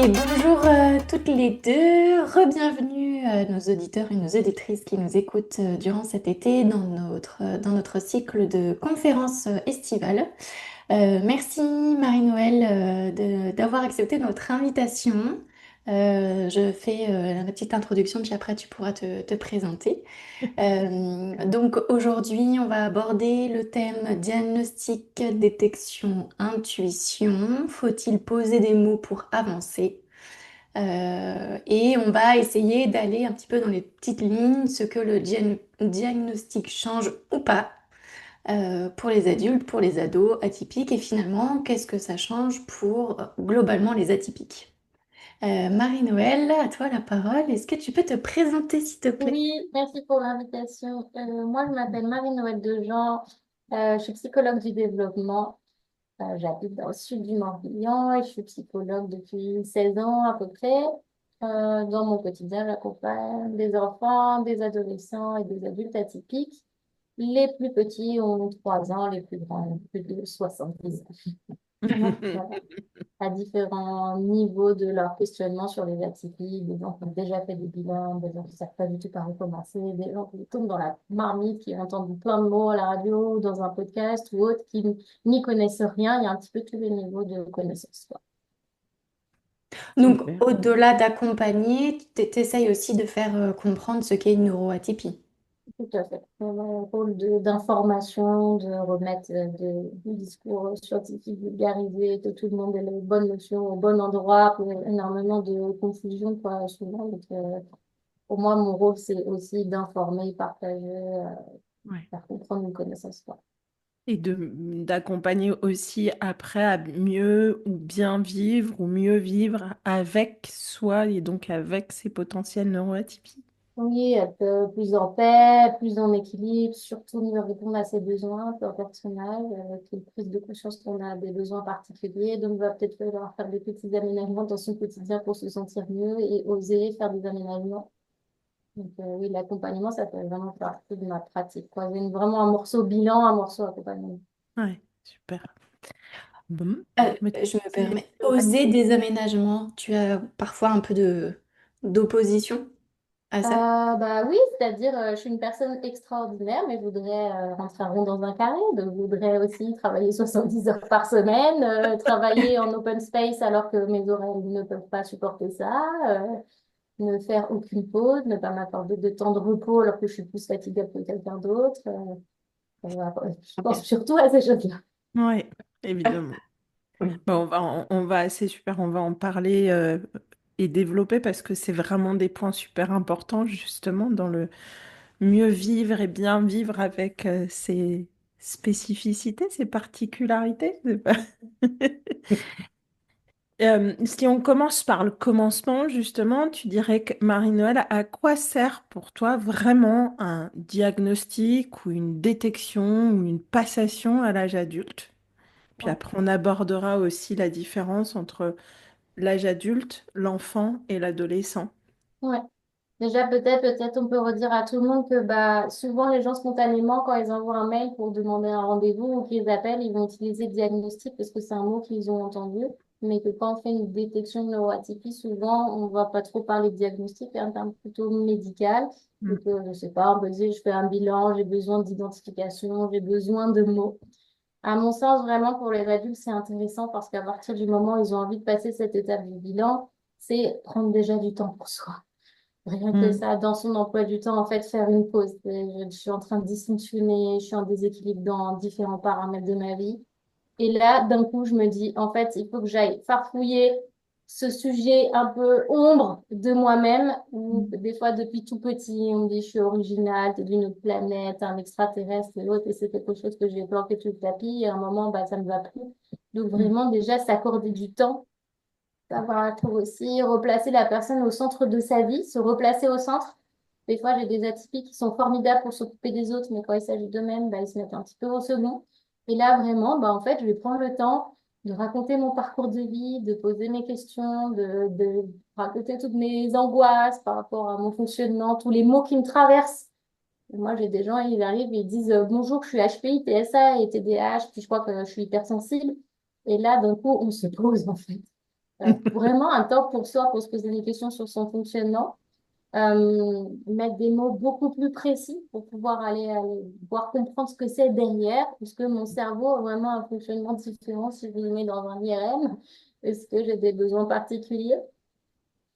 Et bonjour toutes les deux, re-bienvenue nos auditeurs et nos auditrices qui nous écoutent durant cet été dans notre cycle de conférences estivales. Merci Marie-Noël d'avoir accepté notre invitation. Je fais la petite introduction, puis après tu pourras te présenter. Donc aujourd'hui, on va aborder le thème diagnostic, détection, intuition. Faut-il poser des mots pour avancer? Et on va essayer d'aller un petit peu dans les petites lignes, ce que le diagnostic change ou pas pour les adultes, pour les ados atypiques, et finalement, qu'est-ce que ça change pour globalement les atypiques. Marie-Noël, à toi la parole. Est-ce que tu peux te présenter, s'il te plaît? Oui, merci pour l'invitation. Moi, je m'appelle Marie-Noël Dejean. Je suis psychologue du développement. J'habite dans le sud du Morbihan et je suis psychologue depuis 16 ans à peu près. Dans mon quotidien, j'accompagne des enfants, des adolescents et des adultes atypiques. Les plus petits ont 3 ans, les plus grands ont plus de 70 ans. Donc, voilà, à différents niveaux de leur questionnement sur les atypies, des gens qui ont déjà fait des bilans, des gens qui ne savent pas du tout par où commencer, des gens qui tombent dans la marmite, qui ont entendu plein de mots à la radio, ou dans un podcast ou autre, qui n'y connaissent rien. Il y a un petit peu tous les niveaux de connaissances, quoi. Donc, Super. au-delà d'accompagner, tu essayes aussi de faire comprendre ce qu'est une neuroatypie. Tout à fait. Un rôle d'information, de remettre du discours scientifique vulgarisé, que tout le monde ait les bonnes notions au bon endroit, pour énormément de confusion, quoi, souvent. Donc, pour moi, mon rôle, c'est aussi d'informer, partager, Ouais. faire comprendre une connaissance, quoi. Et d'accompagner aussi après à mieux ou bien vivre ou mieux vivre avec soi et donc avec ses potentiels neuroatypies. Oui, être plus en paix, plus en équilibre, surtout mieux répondre à ses besoins personnels, avec une prise de conscience qu'on a des besoins particuliers. Donc, il va peut-être falloir faire des petits aménagements dans son quotidien pour se sentir mieux et oser faire des aménagements. Donc, oui, l'accompagnement, ça fait vraiment partie de ma pratique, quoi. J'ai vraiment un morceau bilan, un morceau accompagnement. Ouais, super. Bon. Mais Je me c'est- permets, oser des aménagements, tu as parfois un peu d'opposition à ça? Bah oui, c'est-à-dire, je suis une personne extraordinaire, mais je voudrais rentrer un rond dans un carré. Donc, je voudrais aussi travailler 70 heures par semaine, travailler en open space alors que mes oreilles ne peuvent pas supporter ça, ne faire aucune pause, ne pas m'accorder de temps de repos alors que je suis plus fatiguée que quelqu'un d'autre. Voilà. Je pense surtout à ces choses-là. Ouais, évidemment. Bon, on va, c'est super, on va en parler et développer parce que c'est vraiment des points super importants justement dans le mieux vivre et bien vivre avec ses spécificités, ses particularités. C'est pas- Si on commence par le commencement, justement, tu dirais que Marie-Noël, à quoi sert pour toi vraiment un diagnostic ou une détection ou une passation à l'âge adulte? Puis Ouais. après, on abordera aussi la différence entre l'âge adulte, l'enfant et l'adolescent. Ouais. Déjà, peut-être, on peut redire à tout le monde que bah, souvent, les gens, spontanément, quand ils envoient un mail pour demander un rendez-vous ou qu'ils appellent, ils vont utiliser diagnostic parce que c'est un mot qu'ils ont entendu. Mais que quand on fait une détection de neuroatypie, souvent, on va pas trop parler de diagnostic, c'est un terme plutôt médical. Et Mm. que, je sais pas, on peut dire, je fais un bilan, j'ai besoin d'identification, j'ai besoin de mots. À mon sens, vraiment, pour les adultes, c'est intéressant parce qu'à partir du moment où ils ont envie de passer cette étape du bilan, c'est prendre déjà du temps pour soi. Rien que Mm. ça, dans son emploi du temps, en fait, faire une pause. Je suis en train de dysfonctionner, je suis en déséquilibre dans différents paramètres de ma vie. Et là, d'un coup, je me dis, en fait, il faut que j'aille farfouiller ce sujet un peu ombre de moi-même, où des fois, depuis tout petit, on me dit, je suis originale, t'es d'une autre planète, un extraterrestre et l'autre, et c'est quelque chose que j'ai planqué sous le tapis, et à un moment, bah, ça ne va plus. Donc, Mm. vraiment, déjà, s'accorder du temps savoir pour aussi replacer la personne au centre de sa vie, se replacer au centre. Des fois, j'ai des atypiques qui sont formidables pour s'occuper des autres, mais quand il s'agit d'eux-mêmes, bah, ils se mettent un petit peu au second. Et là, vraiment, bah, en fait, je vais prendre le temps de raconter mon parcours de vie, de poser mes questions, de raconter toutes mes angoisses par rapport à mon fonctionnement, tous les mots qui me traversent. Et moi, j'ai des gens, ils arrivent et ils disent bonjour, je suis HPI, TSA et TDAH, puis je crois que je suis hypersensible. Et là, d'un coup, on se pose, en fait. Vraiment un temps pour soi, pour se poser des questions sur son fonctionnement. Mettre des mots beaucoup plus précis pour pouvoir pouvoir comprendre ce que c'est derrière, puisque mon cerveau a vraiment un fonctionnement différent si je le mets dans un IRM. Est-ce que j'ai des besoins particuliers?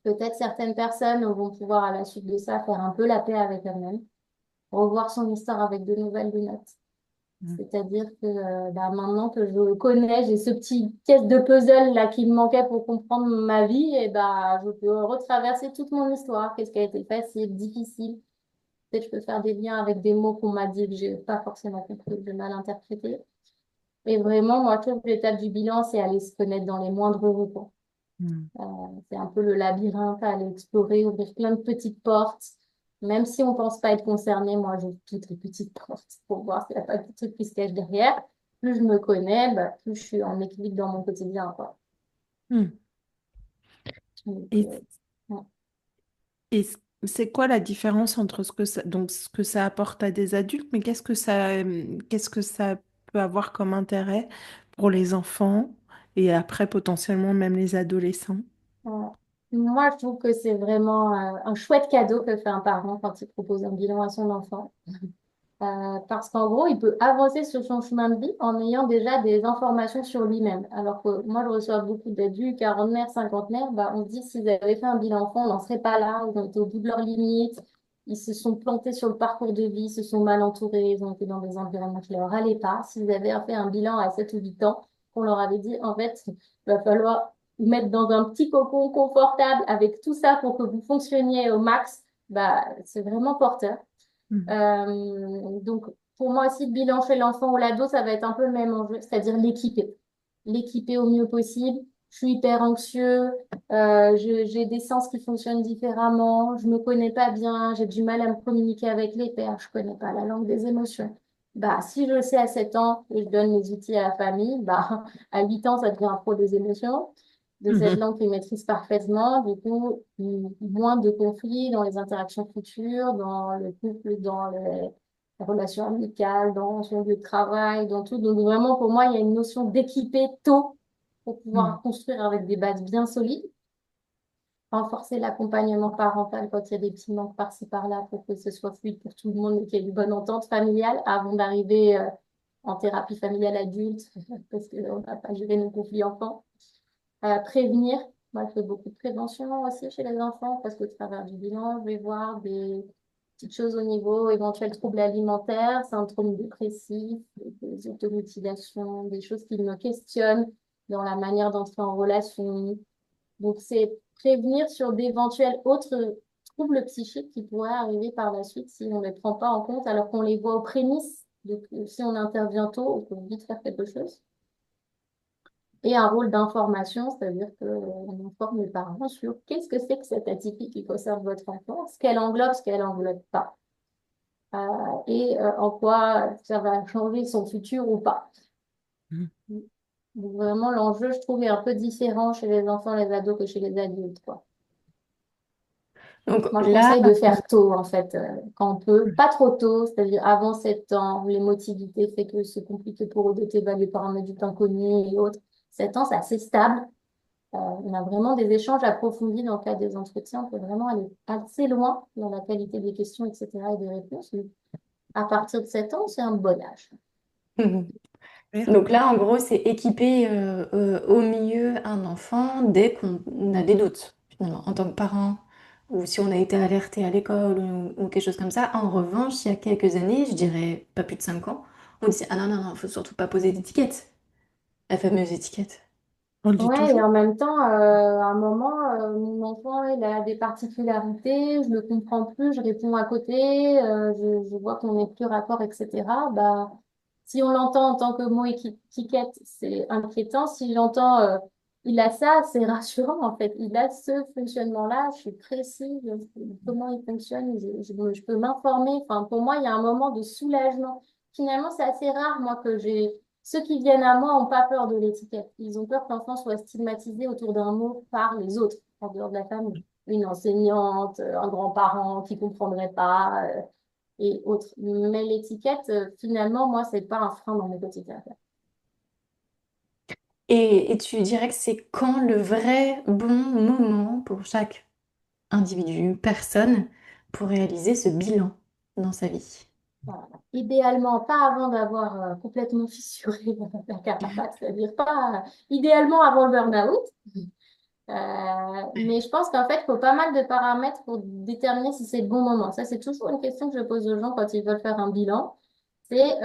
Peut-être certaines personnes vont pouvoir, à la suite de ça, faire un peu la paix avec elles-mêmes, revoir son histoire avec de nouvelles lunettes. Mm. C'est-à-dire que bah, maintenant que je connais, j'ai ce petit pièce de puzzle là qui me manquait pour comprendre ma vie, et bah, je peux retraverser toute mon histoire. Qu'est-ce qui a été facile, difficile. Peut-être je peux faire des liens avec des mots qu'on m'a dit que j'ai pas forcément compris, que j'ai mal interprété. Et vraiment, moi, je trouve que l'étape du bilan, c'est aller se connaître dans les moindres recoins. Mm. Euh, c'est un peu le labyrinthe à aller explorer, ouvrir plein de petites portes. Même si on pense pas être concerné, moi, j'ouvre toutes les petites portes pour voir s'il n'y a pas de truc qui se cache derrière. Plus je me connais, bah, plus je suis en équilibre dans mon quotidien, quoi. Mm. Donc, Et, ouais. et c'est quoi la différence entre ce que ça apporte à des adultes, mais qu'est-ce que ça peut avoir comme intérêt pour les enfants et après potentiellement même les adolescents? Ouais. Moi, je trouve que c'est vraiment un chouette cadeau que fait un parent quand il propose un bilan à son enfant. Parce qu'en gros, il peut avancer sur son chemin de vie en ayant déjà des informations sur lui-même. Alors que moi, je reçois beaucoup d'adultes, quarantenaires, cinquantenaires, bah, on se dit s'ils avaient fait un bilan enfant, on n'en serait pas là, ils ont été au bout de leurs limites, ils se sont plantés sur le parcours de vie, ils se sont mal entourés, ils ont été dans des environnements qui leur allaient pas. S'ils avaient fait un bilan à 7 ou 8 ans, on leur avait dit, en fait, il va falloir vous mettre dans un petit cocon confortable avec tout ça pour que vous fonctionniez au max, bah, c'est vraiment porteur. Mm. Donc, pour moi aussi, le bilan chez l'enfant ou l'ado, ça va être un peu le même enjeu, c'est-à-dire l'équiper. L'équiper au mieux possible. Je suis hyper anxieux, j'ai des sens qui fonctionnent différemment, je me connais pas bien, j'ai du mal à me communiquer avec les pairs, je connais pas la langue des émotions. Bah, si je le sais à 7 ans et je donne les outils à la famille, bah, à 8 ans, ça devient un pro des émotions de cette Mhm. langue qu'ils maîtrisent parfaitement. Du coup, moins de conflits dans les interactions futures, dans le couple, dans les relations amicales, dans son lieu de travail, dans tout. Donc vraiment, pour moi, il y a une notion d'équiper tôt pour Mhm. pouvoir construire avec des bases bien solides. Renforcer l'accompagnement parental quand il y a des petits manques par-ci par-là pour que ce soit fluide pour tout le monde et qu'il y ait une bonne entente familiale avant d'arriver en thérapie familiale adulte parce qu'on n'a pas géré nos conflits enfants. Prévenir. Moi, je fais beaucoup de prévention aussi chez les enfants parce qu'au travers du bilan, je vais voir des petites choses au niveau éventuels troubles alimentaires, syndrome dépressif, des automutilations, des choses qui me questionnent dans la manière d'entrer en relation. Donc, c'est prévenir sur d'éventuels autres troubles psychiques qui pourraient arriver par la suite si on ne les prend pas en compte alors qu'on les voit aux prémices. Donc, si on intervient tôt, on peut vite faire quelque chose. Et un rôle d'information, c'est-à-dire qu'on informe les parents sur qu'est-ce que c'est que cette atypie qui concerne votre enfant, ce qu'elle englobe, ce qu'elle englobe pas, et en quoi ça va changer son futur ou pas. Mhm. Donc vraiment, l'enjeu, je trouve, est un peu différent chez les enfants, les ados que chez les adultes, quoi. Donc Moi, je là, conseille de faire tôt, en fait, quand on peut. Pas trop tôt, c'est-à-dire avant 7 ans, l'émotivité fait que c'est compliqué pour eux d'être évalués par un adulte inconnu et autres. 7 ans, c'est assez stable. On a vraiment des échanges approfondis dans le cadre des entretiens. On peut vraiment aller assez loin dans la qualité des questions, etc. et des réponses. Donc, à partir de 7 ans, c'est un bon âge. Super. donc là, en gros, c'est équiper au mieux un enfant dès qu'on a des doutes, finalement, en tant que parent, ou si on a été alerté à l'école ou quelque chose comme ça. En revanche, il y a quelques années, je dirais pas plus de 5 ans, on disait, ah non, non, non, faut surtout pas poser d'étiquette, la fameuse étiquette. On le dit Ouais, et toujours. en même temps, à un moment, mon enfant, il a des particularités, je le comprends plus, je réponds à côté, je vois qu'on n'est plus raccord, etc. Bah, si on l'entend en tant que mot étiquette, c'est inquiétant. Si j'entends, il a ça, c'est rassurant, en fait. Il a ce fonctionnement-là, je suis précis, je sais comment il fonctionne, je peux m'informer. Enfin, pour moi, il y a un moment de soulagement. Finalement, c'est assez rare, moi, que j'ai ceux qui viennent à moi n'ont pas peur de l'étiquette. Ils ont peur que l'enfant soit stigmatisé autour d'un mot par les autres, en dehors de la famille. Une enseignante, un grand-parent qui ne comprendrait pas, et autres. Mais l'étiquette, finalement, moi, c'est pas un frein dans mes quotidiens. Et tu dirais que c'est quand le vrai bon moment pour chaque individu, personne, pour réaliser ce bilan dans sa vie? Voilà. Idéalement, pas avant d'avoir complètement fissuré la carapace, c'est-à-dire pas idéalement avant le burn-out. Mais je pense qu'en fait, il faut pas mal de paramètres pour déterminer si c'est le bon moment. Ça, c'est toujours une question que je pose aux gens quand ils veulent faire un bilan. C'est,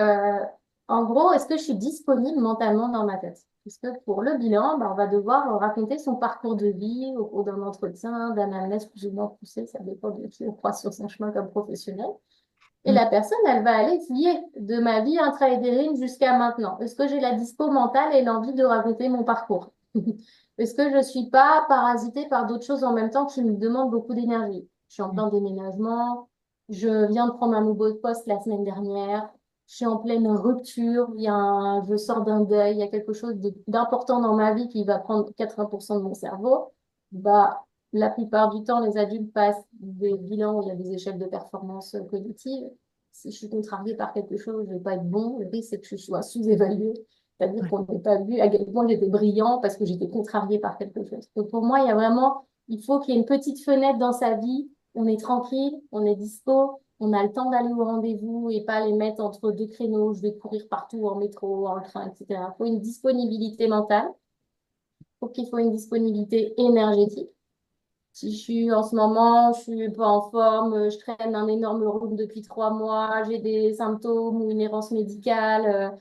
en gros, est-ce que je suis disponible mentalement dans ma tête? Parce que pour le bilan, bah, on va devoir raconter son parcours de vie au cours d'un entretien, d'un anamnèse plus ou moins poussé, ça dépend de qui on croise sur son chemin comme professionnel. Et Mm. la personne, elle va aller lier de ma vie intra-utérine jusqu'à maintenant. Est-ce que j'ai la dispo mentale et l'envie de raconter mon parcours? Est-ce que je ne suis pas parasitée par d'autres choses en même temps qui me demandent beaucoup d'énergie? Je suis en plein déménagement, je viens de prendre un nouveau poste la semaine dernière, je suis en pleine rupture, je sors d'un deuil, il y a quelque chose d'important dans ma vie qui va prendre 80% de mon cerveau. Bah, la plupart du temps, les adultes passent des bilans où il y a des échelles de performance cognitive. Si je suis contrariée par quelque chose, je ne vais pas être bon. Le risque, c'est que je sois sous-évaluée. C'est-à-dire Ouais. qu'on n'a pas vu à quel point j'étais brillant parce que j'étais contrariée par quelque chose. Donc pour moi, il faut qu'il y ait une petite fenêtre dans sa vie. On est tranquille, on est dispo, on a le temps d'aller au rendez-vous et pas les mettre entre deux créneaux. Je vais courir partout en métro, en train, etc. Il faut une disponibilité mentale. Il faut une disponibilité énergétique. Si je suis en ce moment, je suis pas en forme, je traîne un énorme rhume depuis 3 mois, j'ai des symptômes ou une errance médicale,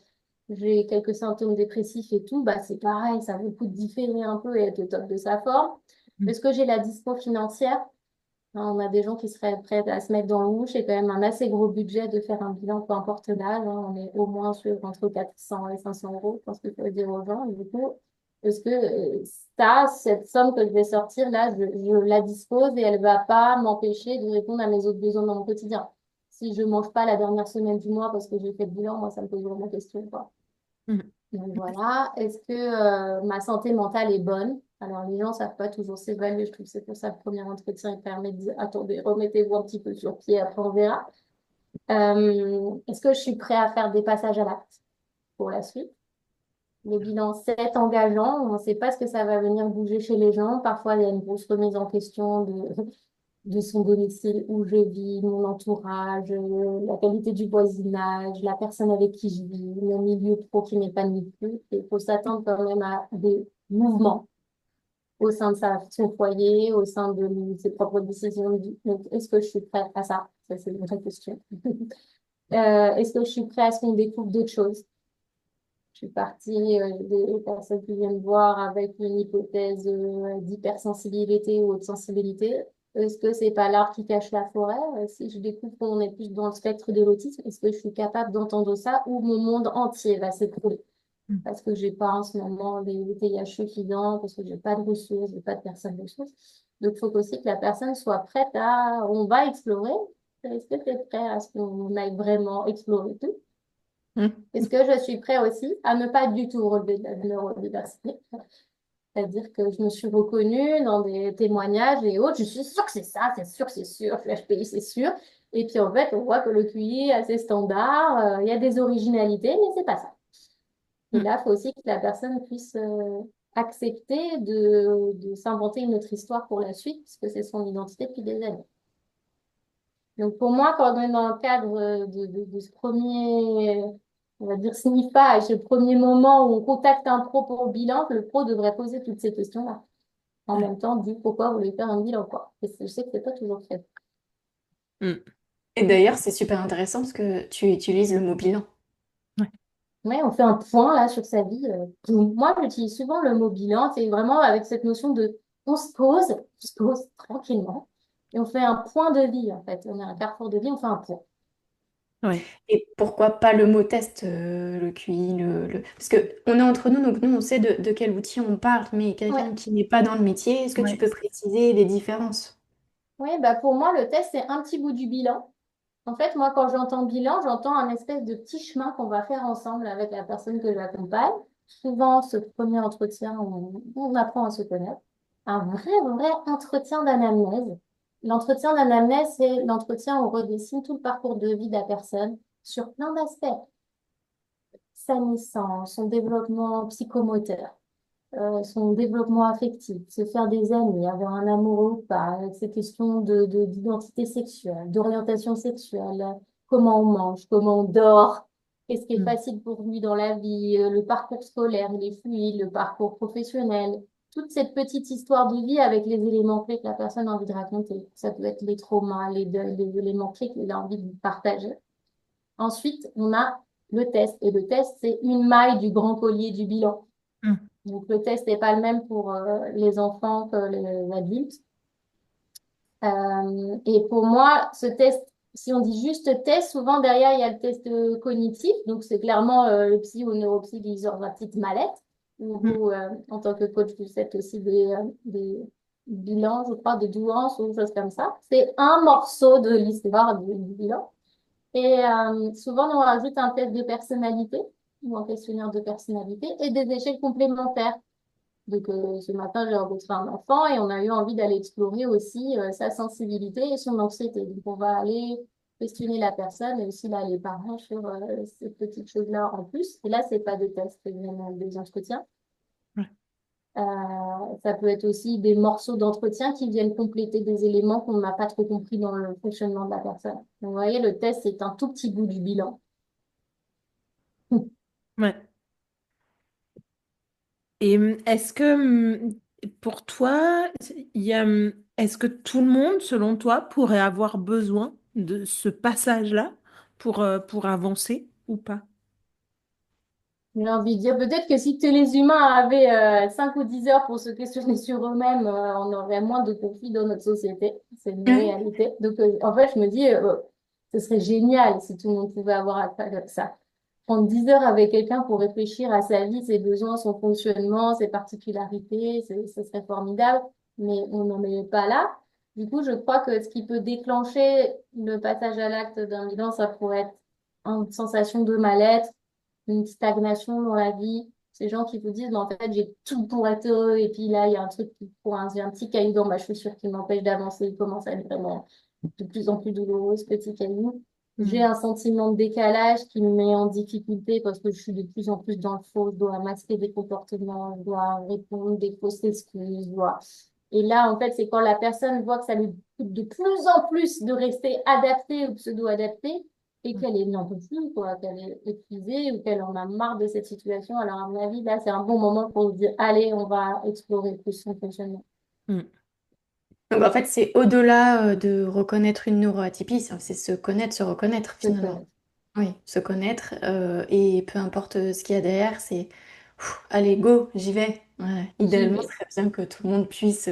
j'ai quelques symptômes dépressifs et tout, bah c'est pareil, ça vaut le coup de différer un peu et être au top de sa forme. Mm. Est-ce que j'ai la dispo financière? Hein, on a des gens qui seraient prêts à se mettre dans le rouge, c'est quand même un assez gros budget de faire un bilan, peu importe l'âge, hein. On est au moins sur entre 400 et 500 euros, je pense qu'il faut le dire aux gens. Et du coup, est-ce que cette somme que je vais sortir là, je la dispose et elle va pas m'empêcher de répondre à mes autres besoins dans mon quotidien? Si je mange pas la dernière semaine du mois parce que j'ai fait le bilan, moi, ça me pose vraiment question, quoi. Mm. Donc voilà, est-ce que ma santé mentale est bonne? Alors les gens ne savent pas toujours s'évaluer, je trouve que c'est pour ça que le premier entretien il permet de dire, attendez, remettez-vous un petit peu sur pied, après on verra. Est-ce que je suis prêt à faire des passages à l'acte pour la suite? Le bilan, c'est engageant, on ne sait pas ce que ça va venir bouger chez les gens. Parfois, il y a une grosse remise en question de son domicile où je vis, mon entourage, la qualité du voisinage, la personne avec qui je vis, mon milieu pro qui m'épanouit plus. Il faut s'attendre quand même à des mouvements au sein de son foyer, au sein de ses propres décisions de vie. Donc, est-ce que je suis prête à ça? Ça, c'est une vraie question. Est-ce que je suis prête à ce qu'on découvre d'autres choses? Je suis partie des personnes qui viennent voir avec une hypothèse d'hypersensibilité ou de sensibilité. Est-ce que c'est pas l'arbre qui cache la forêt? Si je découvre qu'on est plus dans le spectre de l'autisme, est-ce que je suis capable d'entendre ça ou mon monde entier va s'écrouler? Mm. Parce que j'ai pas en ce moment des TIH suffisants, parce que j'ai pas de ressources, j'ai pas de personnes ressources. Donc, il faut aussi que la personne soit prête on va explorer. Est-ce que tu es prêt à ce qu'on aille vraiment explorer tout? Est-ce que je suis prêt aussi à ne pas du tout relever de la neurodiversité? C'est-à-dire que je me suis reconnue dans des témoignages et autres. Je suis sûre que c'est ça, c'est sûr que c'est sûr. Je suis HPI, c'est sûr. Et puis en fait, on voit que le QI est assez standard. Il y a des originalités, mais c'est pas ça. Et Mm. là, il faut aussi que la personne puisse accepter de s'inventer une autre histoire pour la suite, puisque c'est son identité depuis des années. Donc pour moi, quand on est dans le cadre de ce premier, on va dire, sniffage, ce premier moment où on contacte un pro pour le bilan, le pro devrait poser toutes ces questions-là. En Ouais. même temps, dit pourquoi vous voulez faire un bilan, quoi. Et je sais que c'est pas toujours fait. Mm. Et d'ailleurs, c'est super intéressant parce que tu utilises le mot bilan. Ouais. Ouais, on fait un point là sur sa vie. Moi, j'utilise souvent le mot bilan. C'est vraiment avec cette notion on se pose tranquillement et on fait un point de vie en fait. On est à un carrefour de vie, on fait un point. Ouais. Et pourquoi pas le mot test, le QI, parce que on est entre nous, donc nous, on sait de quel outil on parle, mais Ouais. quelqu'un qui n'est pas dans le métier, est-ce que tu Ouais. peux préciser les différences? Oui, bah pour moi, le test, c'est un petit bout du bilan. En fait, moi, quand j'entends bilan, j'entends un espèce de petit chemin qu'on va faire ensemble avec la personne que j'accompagne. Souvent, ce premier entretien, on apprend à se connaître. Un vrai entretien d'anamnèse. L'entretien d'anamnèse, c'est l'entretien où on redessine tout le parcours de vie de la personne sur plein d'aspects. Sa naissance, son développement psychomoteur, son développement affectif, se faire des amis, avoir un amoureux ou pas, avec ces questions d'identité sexuelle, d'orientation sexuelle, comment on mange, comment on dort, qu'est-ce qui est Mm. facile pour lui dans la vie, le parcours scolaire, il est fluide, le parcours professionnel, toute cette petite histoire de vie avec les éléments clés que la personne a envie de raconter. Ça peut être les traumas, les deuils, les éléments clés qu'il a envie de partager. Ensuite, on a le test. Et le test, c'est une maille du grand collier du bilan. Mm. Donc, le test n'est pas le même pour les enfants que les adultes. Et pour moi, ce test, si on dit juste test, souvent derrière, il y a le test cognitif. Donc, c'est clairement le psy ou le neuropsy qui sort la petite mallette. Mm. Vous, en tant que coach, vous faites aussi des bilans, je crois, de douance ou des choses comme ça. C'est un morceau de l'histoire du bilan. Et souvent, on rajoute un test de personnalité ou un questionnaire de personnalité et des échelles complémentaires. Donc, ce matin, j'ai rencontré un enfant et on a eu envie d'aller explorer aussi sa sensibilité et son anxiété. Donc, on va aller questionner la personne et aussi là, les parents sur ces petites choses-là en plus. Et là, c'est pas des tests, c'est vraiment des entretiens. Ouais. Ça peut être aussi des morceaux d'entretien qui viennent compléter des éléments qu'on n'a pas trop compris dans le fonctionnement de la personne. Donc, vous voyez, le test, c'est un tout petit bout du bilan. Ouais. Et est-ce que pour toi, il y a, est-ce que tout le monde, selon toi, pourrait avoir besoin de ce passage-là pour avancer ou pas? J'ai envie de dire, peut-être que si tous les humains avaient 5 ou 10 heures pour se questionner sur eux-mêmes, on aurait moins de conflits dans notre société. C'est une Oui. réalité. Donc, en fait, je me dis, ce serait génial si tout le monde pouvait avoir accès à ça. Prendre 10 heures avec quelqu'un pour réfléchir à sa vie, ses besoins, son fonctionnement, ses particularités, ce serait formidable. Mais on n'en est pas là. Du coup, je crois que ce qui peut déclencher le passage à l'acte d'un bilan, ça pourrait être une sensation de mal-être, une stagnation dans la vie. Ces gens qui vous disent, mais en fait, j'ai tout pour être heureux. Et puis là, il y a un truc j'ai un petit caillou dans ma chaussure qui m'empêche d'avancer. Il commence à être vraiment de plus en plus douloureux, ce petit caillou. J'ai Mm. un sentiment de décalage qui me met en difficulté parce que je suis de plus en plus dans le faux. Je dois masquer des comportements, je dois répondre des fausses excuses. Et là, en fait, c'est quand la personne voit que ça lui coûte de plus en plus de rester adaptée ou pseudo-adaptée et qu'elle n'en peut plus, quoi, qu'elle est épuisée ou qu'elle en a marre de cette situation. Alors, à mon avis, là, c'est un bon moment pour se dire, allez, on va explorer plus son fonctionnement. Mm. Donc en fait, c'est au-delà de reconnaître une neuroatypie, c'est se connaître, se reconnaître Je finalement. connais. Oui, se connaître et peu importe ce qu'il y a derrière, c'est allez, go, j'y vais. Ouais. J'y Idéalement, ce vais. serait bien que tout le monde puisse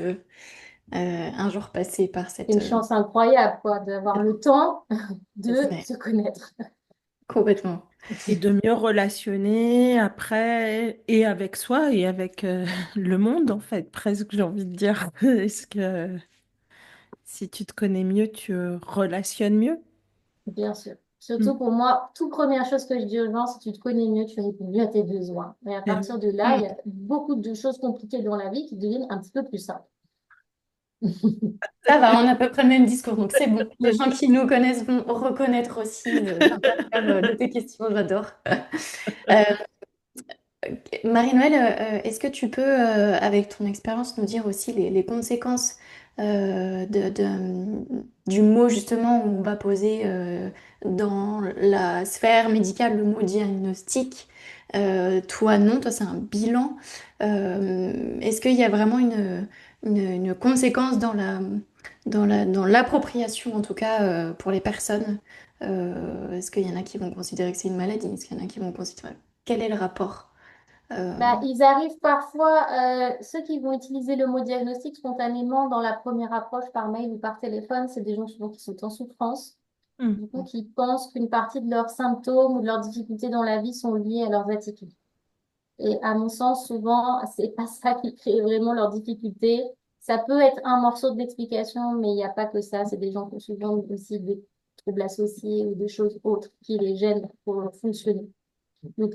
un jour passer par C'est cette... une chance incroyable, quoi, d'avoir le temps de ouais, se connaître. complètement. Et de mieux relationner après et avec soi et avec le monde, en fait, presque, j'ai envie de dire. Est-ce que si tu te connais mieux, tu relationnes mieux? Bien sûr. Surtout Mm. pour moi, toute première chose que je dis aux gens, si tu te connais mieux, tu réponds mieux à tes besoins. Et à Eh oui. partir de là, il y Mm. a beaucoup de choses compliquées dans la vie qui deviennent un petit peu plus simples. Ça va, on a à peu près le même discours, donc c'est bon. Les gens qui nous connaissent vont reconnaître aussi l'intérieur de tes questions, j'adore. Euh, Marie-Noëlle, est-ce que tu peux, avec ton expérience, nous dire aussi les conséquences du mot justement où on va poser dans la sphère médicale le mot diagnostic? Toi, non, toi, c'est un bilan. Est-ce qu'il y a vraiment une conséquence dans l'appropriation, en tout cas, pour les personnes? Est-ce qu'il y en a qui vont considérer que c'est une maladie? Est-ce qu'il y en a qui vont considérer... Quel est le rapport? Euh, Bah, ils arrivent parfois, ceux qui vont utiliser le mot diagnostic spontanément dans la première approche par mail ou par téléphone, c'est des gens souvent qui sont en souffrance, Mm. du coup, qui pensent qu'une partie de leurs symptômes ou de leurs difficultés dans la vie sont liées à leurs atypies. Et à mon sens, souvent, c'est pas ça qui crée vraiment leurs difficultés. Ça peut être un morceau d'explication, mais il n'y a pas que ça. C'est des gens qui ont souvent aussi des troubles associés ou des choses autres qui les gênent pour fonctionner. Donc,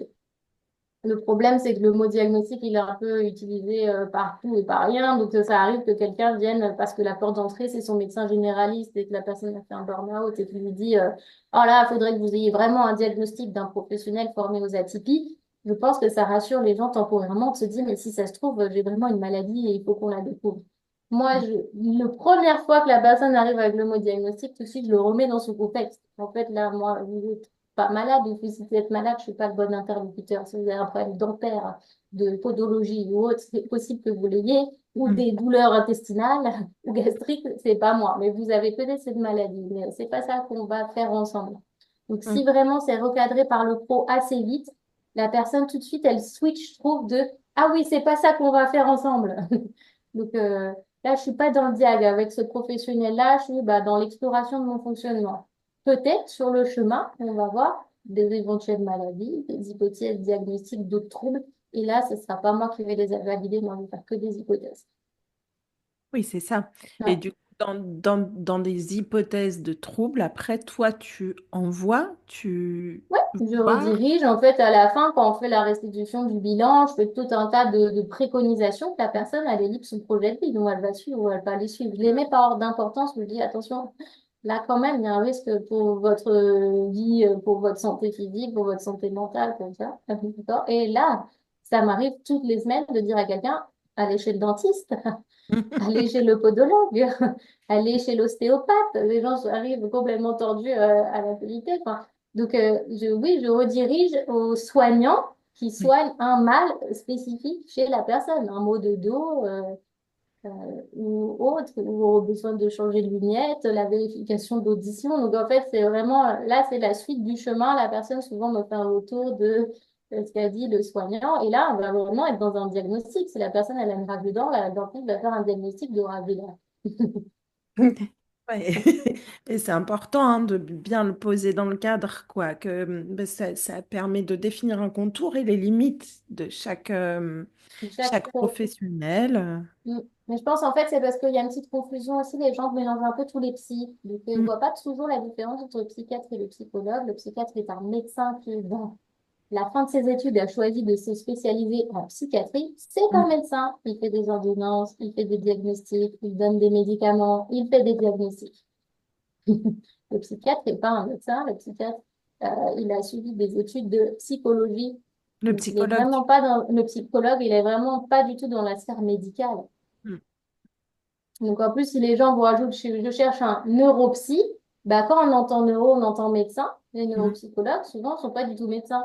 le problème, c'est que le mot diagnostic, il est un peu utilisé partout et par rien. Donc, ça arrive que quelqu'un vienne parce que la porte d'entrée, c'est son médecin généraliste et que la personne a fait un burn-out et qu'il lui dit, oh là, il faudrait que vous ayez vraiment un diagnostic d'un professionnel formé aux atypies. Je pense que ça rassure les gens temporairement de se dire, mais si ça se trouve, j'ai vraiment une maladie et il faut qu'on la découvre. Moi, la première fois que la personne arrive avec le mot diagnostic, tout de suite, je le remets dans son contexte. En fait, là, moi, vous n'êtes pas malade, ou si vous êtes malade, je ne suis pas le bon interlocuteur. Si vous avez un problème dentaire, de podologie ou autre, c'est possible que vous l'ayez, ou Mm. des douleurs intestinales ou gastriques, c'est pas moi. Mais vous avez peut-être cette maladie. Mais c'est pas ça qu'on va faire ensemble. Donc, si Mm. vraiment c'est recadré par le pro assez vite, la personne tout de suite, elle switch, je trouve, de ah oui, c'est pas ça qu'on va faire ensemble. Donc là, je suis pas dans le diag avec ce professionnel-là, je suis dans l'exploration de mon fonctionnement. Peut-être sur le chemin, on va voir des éventuelles maladies, des hypothèses diagnostiques d'autres troubles. Et là, ce sera pas moi qui vais les valider, moi, je vais faire que des hypothèses. Oui, c'est ça. Et Ouais. du coup, dans des hypothèses de troubles, après, toi, tu envoies, tu Ouais, je vois. redirige. En fait, à la fin, quand on fait la restitution du bilan, je fais tout un tas de préconisations que la personne, elle élite son projet de vie, donc elle va suivre ou elle va les suivre. Je les mets par ordre d'importance, je lui dis, attention, là, quand même, il y a un risque pour votre vie, pour votre santé physique, pour votre santé mentale, comme ça. D'accord. Et là, ça m'arrive toutes les semaines de dire à quelqu'un, allez chez le dentiste, allez chez le podologue, allez chez l'ostéopathe. Les gens arrivent complètement tordus à la vérité. Enfin, donc, oui, je redirige aux soignants qui Oui. soignent un mal spécifique chez la personne, un mot de dos euh, ou autre, ou au besoin de changer de lunettes, la vérification d'audition. Donc, en fait, c'est vraiment, là, c'est la suite du chemin. La personne souvent me fait un retour de ce qu'a dit le soignant. Et là, on va vraiment être dans un diagnostic. Si la personne, elle a une rage dedans, la dentiste va faire un diagnostic de rage dedans. Ouais. Et c'est important hein, de bien le poser dans le cadre, quoi, que ben, ça permet de définir un contour et les limites de Chaque chaque pro. professionnel. Mm. Mais je pense en fait c'est parce qu'il y a une petite confusion aussi, les gens mélangent un peu tous les psys. Donc ils ne Mm, voient pas toujours la différence entre le psychiatre et le psychologue. Le psychiatre est un médecin qui, dans la fin de ses études, a choisi de se spécialiser en psychiatrie. C'est un mm, médecin. Il fait des ordonnances, il fait des diagnostics, il donne des médicaments, il fait des diagnostics. Le psychiatre n'est pas un médecin. Le psychiatre, il a suivi des études de psychologie. Le Donc il est psychologue, vraiment pas dans le psychologue, il est vraiment pas du tout dans la sphère médicale. mm, Donc, en plus, si les gens vous rajoutent, je cherche un neuropsy, quand on entend neuro, on entend médecin. Les mm, neuropsychologues, souvent, ne sont pas du tout médecins.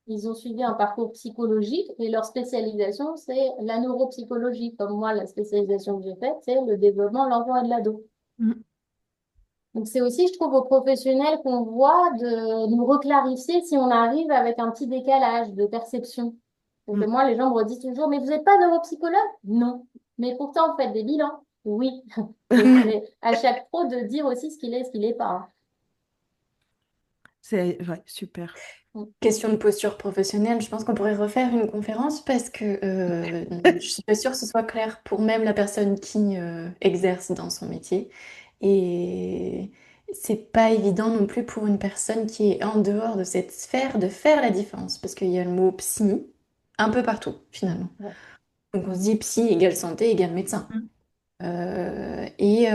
Ils ont suivi un parcours psychologique et leur spécialisation, c'est la neuropsychologie. Comme moi, la spécialisation que j'ai faite, c'est le développement de l'enfant et de l'ado. mm, Donc, c'est aussi, je trouve, aux professionnels qu'on voit de nous reclarifier si on arrive avec un petit décalage de perception. Donc, mm. moi, les gens me redisent toujours, mais vous n'êtes pas neuropsychologue? Non. Mais pourtant, vous faites des bilans? Oui. Donc, c'est à chaque pro de dire aussi ce qu'il est et ce qu'il n'est pas. C'est ouais, super. Hein. Question de posture professionnelle, je pense qu'on pourrait refaire une conférence parce que je suis pas sûre que ce soit clair pour même la personne qui exerce dans son métier. Et c'est pas évident non plus pour une personne qui est en dehors de cette sphère de faire la différence parce qu'il y a le mot psy un peu partout finalement. Ouais. Donc on se dit psy égale santé égale médecin. Mm. Et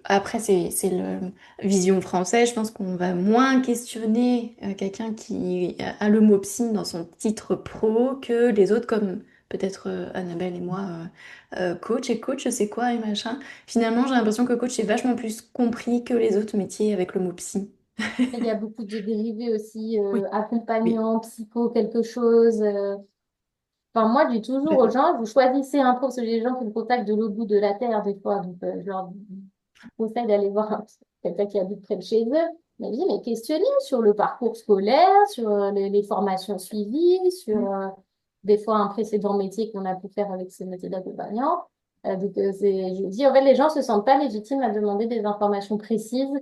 après, c'est la vision française. Je pense qu'on va moins questionner quelqu'un qui a le mot psy dans son titre pro que les autres, comme peut-être Annabelle et moi, coach et coach, c'est quoi et machin. Finalement, j'ai l'impression que coach est vachement plus compris que les autres métiers avec le mot psy. Il y a beaucoup de dérivés aussi, Oui, oui. accompagnant, psycho, quelque chose. Enfin, moi, je dis toujours aux Complètement. gens, vous choisissez un pro, parce que j'ai des gens qui me contactent de l'autre bout de la terre, des fois. Donc, je leur conseille d'aller voir quelqu'un qui habite près de chez eux. Mais je dis, mais questionnez sur le parcours scolaire, sur les formations suivies, sur des fois un précédent métier qu'on a pu faire avec ce métier d'accompagnant. Je dis, en fait, les gens se sentent pas légitimes à demander des informations précises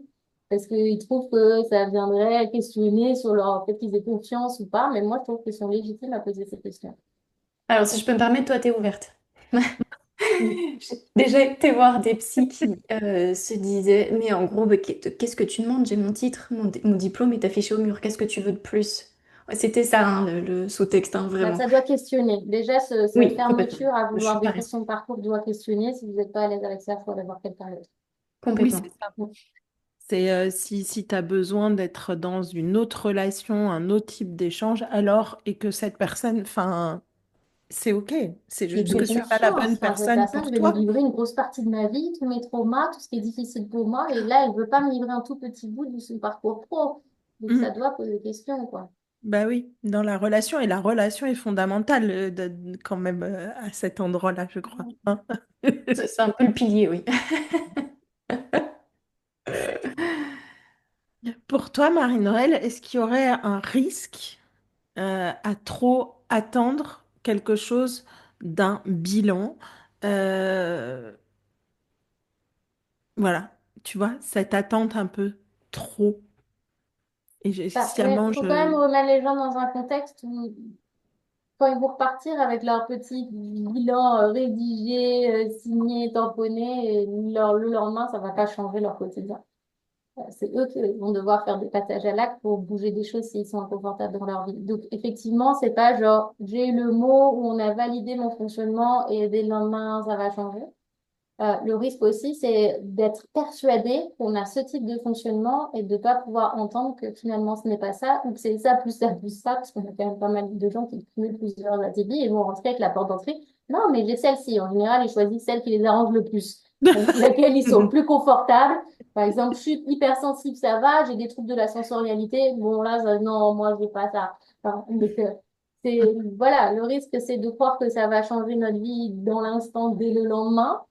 parce qu'ils trouvent que ça viendrait questionner sur leur fait qu'ils aient confiance ou pas. Mais moi, je trouve qu'ils sont légitimes à poser ces questions. Alors, si je peux me permettre, toi, t'es ouverte. Mm. J'ai déjà été voir des psys qui se disaient, mais en gros, bah, qu'est-ce que tu demandes? J'ai mon titre, mon diplôme est affiché au mur, qu'est-ce que tu veux de plus? Ouais, c'était ça, hein, le sous-texte, hein, Bah, vraiment. ça doit questionner. Déjà, cette Oui, complètement. fermeture à Je suis vouloir décrire pareil, son parcours doit questionner. Si vous n'êtes pas à l'aise avec ça, il faut aller voir quelqu'un d'autre. Oui, complètement. c'est ça. Mm. C'est si tu as besoin d'être dans une autre relation, un autre type d'échange, alors, et que cette personne, enfin, c'est OK. C'est Et juste de que c'est pas la confiance. bonne Enfin, cette personne personne, je pour vais lui toi. livrer une grosse partie de ma vie, tous mes traumas, tout ce qui est difficile pour moi. Et là, elle veut pas me livrer un tout petit bout de son parcours pro. Donc, ça Mm. doit poser question, quoi. Bah oui, dans la relation, et la relation est fondamentale quand même à cet endroit-là, je crois. Hein. C'est un peu le pilier, oui. Pour toi, Marie-Noël, est-ce qu'il y aurait un risque à trop attendre quelque chose d'un bilan? Euh, voilà, tu vois, cette attente un peu trop. Et Bah, ouais, sciemment, faut quand même remettre les gens dans un contexte où, quand ils vont repartir avec leur petit bilan rédigé, signé, tamponné, et le lendemain, ça va pas changer leur quotidien. C'est eux qui vont devoir faire des passages à l'acte pour bouger des choses s'ils sont inconfortables dans leur vie. Donc, effectivement, c'est pas genre, j'ai eu le mot où on a validé mon fonctionnement et dès le lendemain, ça va changer. Le risque aussi, c'est d'être persuadé qu'on a ce type de fonctionnement et de ne pas pouvoir entendre que finalement ce n'est pas ça, ou que c'est ça plus ça plus ça, parce qu'on a quand même pas mal de gens qui cumulent plusieurs ATB et vont rentrer avec la porte d'entrée. Non, mais j'ai celle-ci. En général, ils choisissent celle qui les arrange le plus, avec laquelle ils sont plus confortables. Par exemple, je suis hypersensible, ça va, j'ai des troubles de la sensorialité. Bon, là, non, moi, je n'ai pas ça. Enfin, donc, voilà, le risque, c'est de croire que ça va changer notre vie dans l'instant, dès le lendemain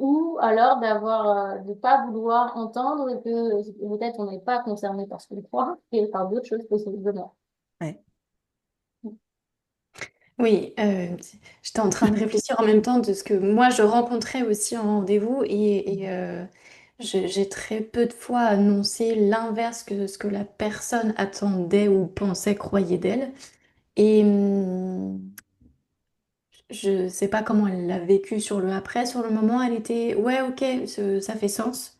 ou alors de pas vouloir entendre que peut-être on n'est pas concerné par ce qu'on croit et par d'autres choses possiblement. ouais. Oui, j'étais en train de réfléchir en même temps de ce que moi je rencontrais aussi en rendez-vous j'ai très peu de fois annoncé l'inverse que ce que la personne attendait ou pensait, croyait d'elle. Et je sais pas comment elle l'a vécu sur le après. Sur le moment, elle était ouais, ok, ça fait sens.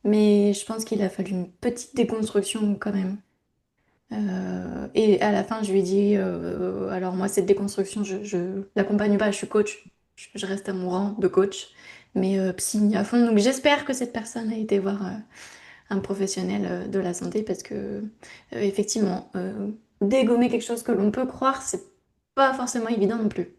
Mais je pense qu'il a fallu une petite déconstruction quand même. Et à la fin, je lui ai dit, alors moi, cette déconstruction, je l'accompagne pas, je suis coach, je reste à mon rang de coach, mais psy à fond. Donc j'espère que cette personne a été voir un professionnel de la santé parce que effectivement, dégommer quelque chose que l'on peut croire, c'est pas forcément évident non plus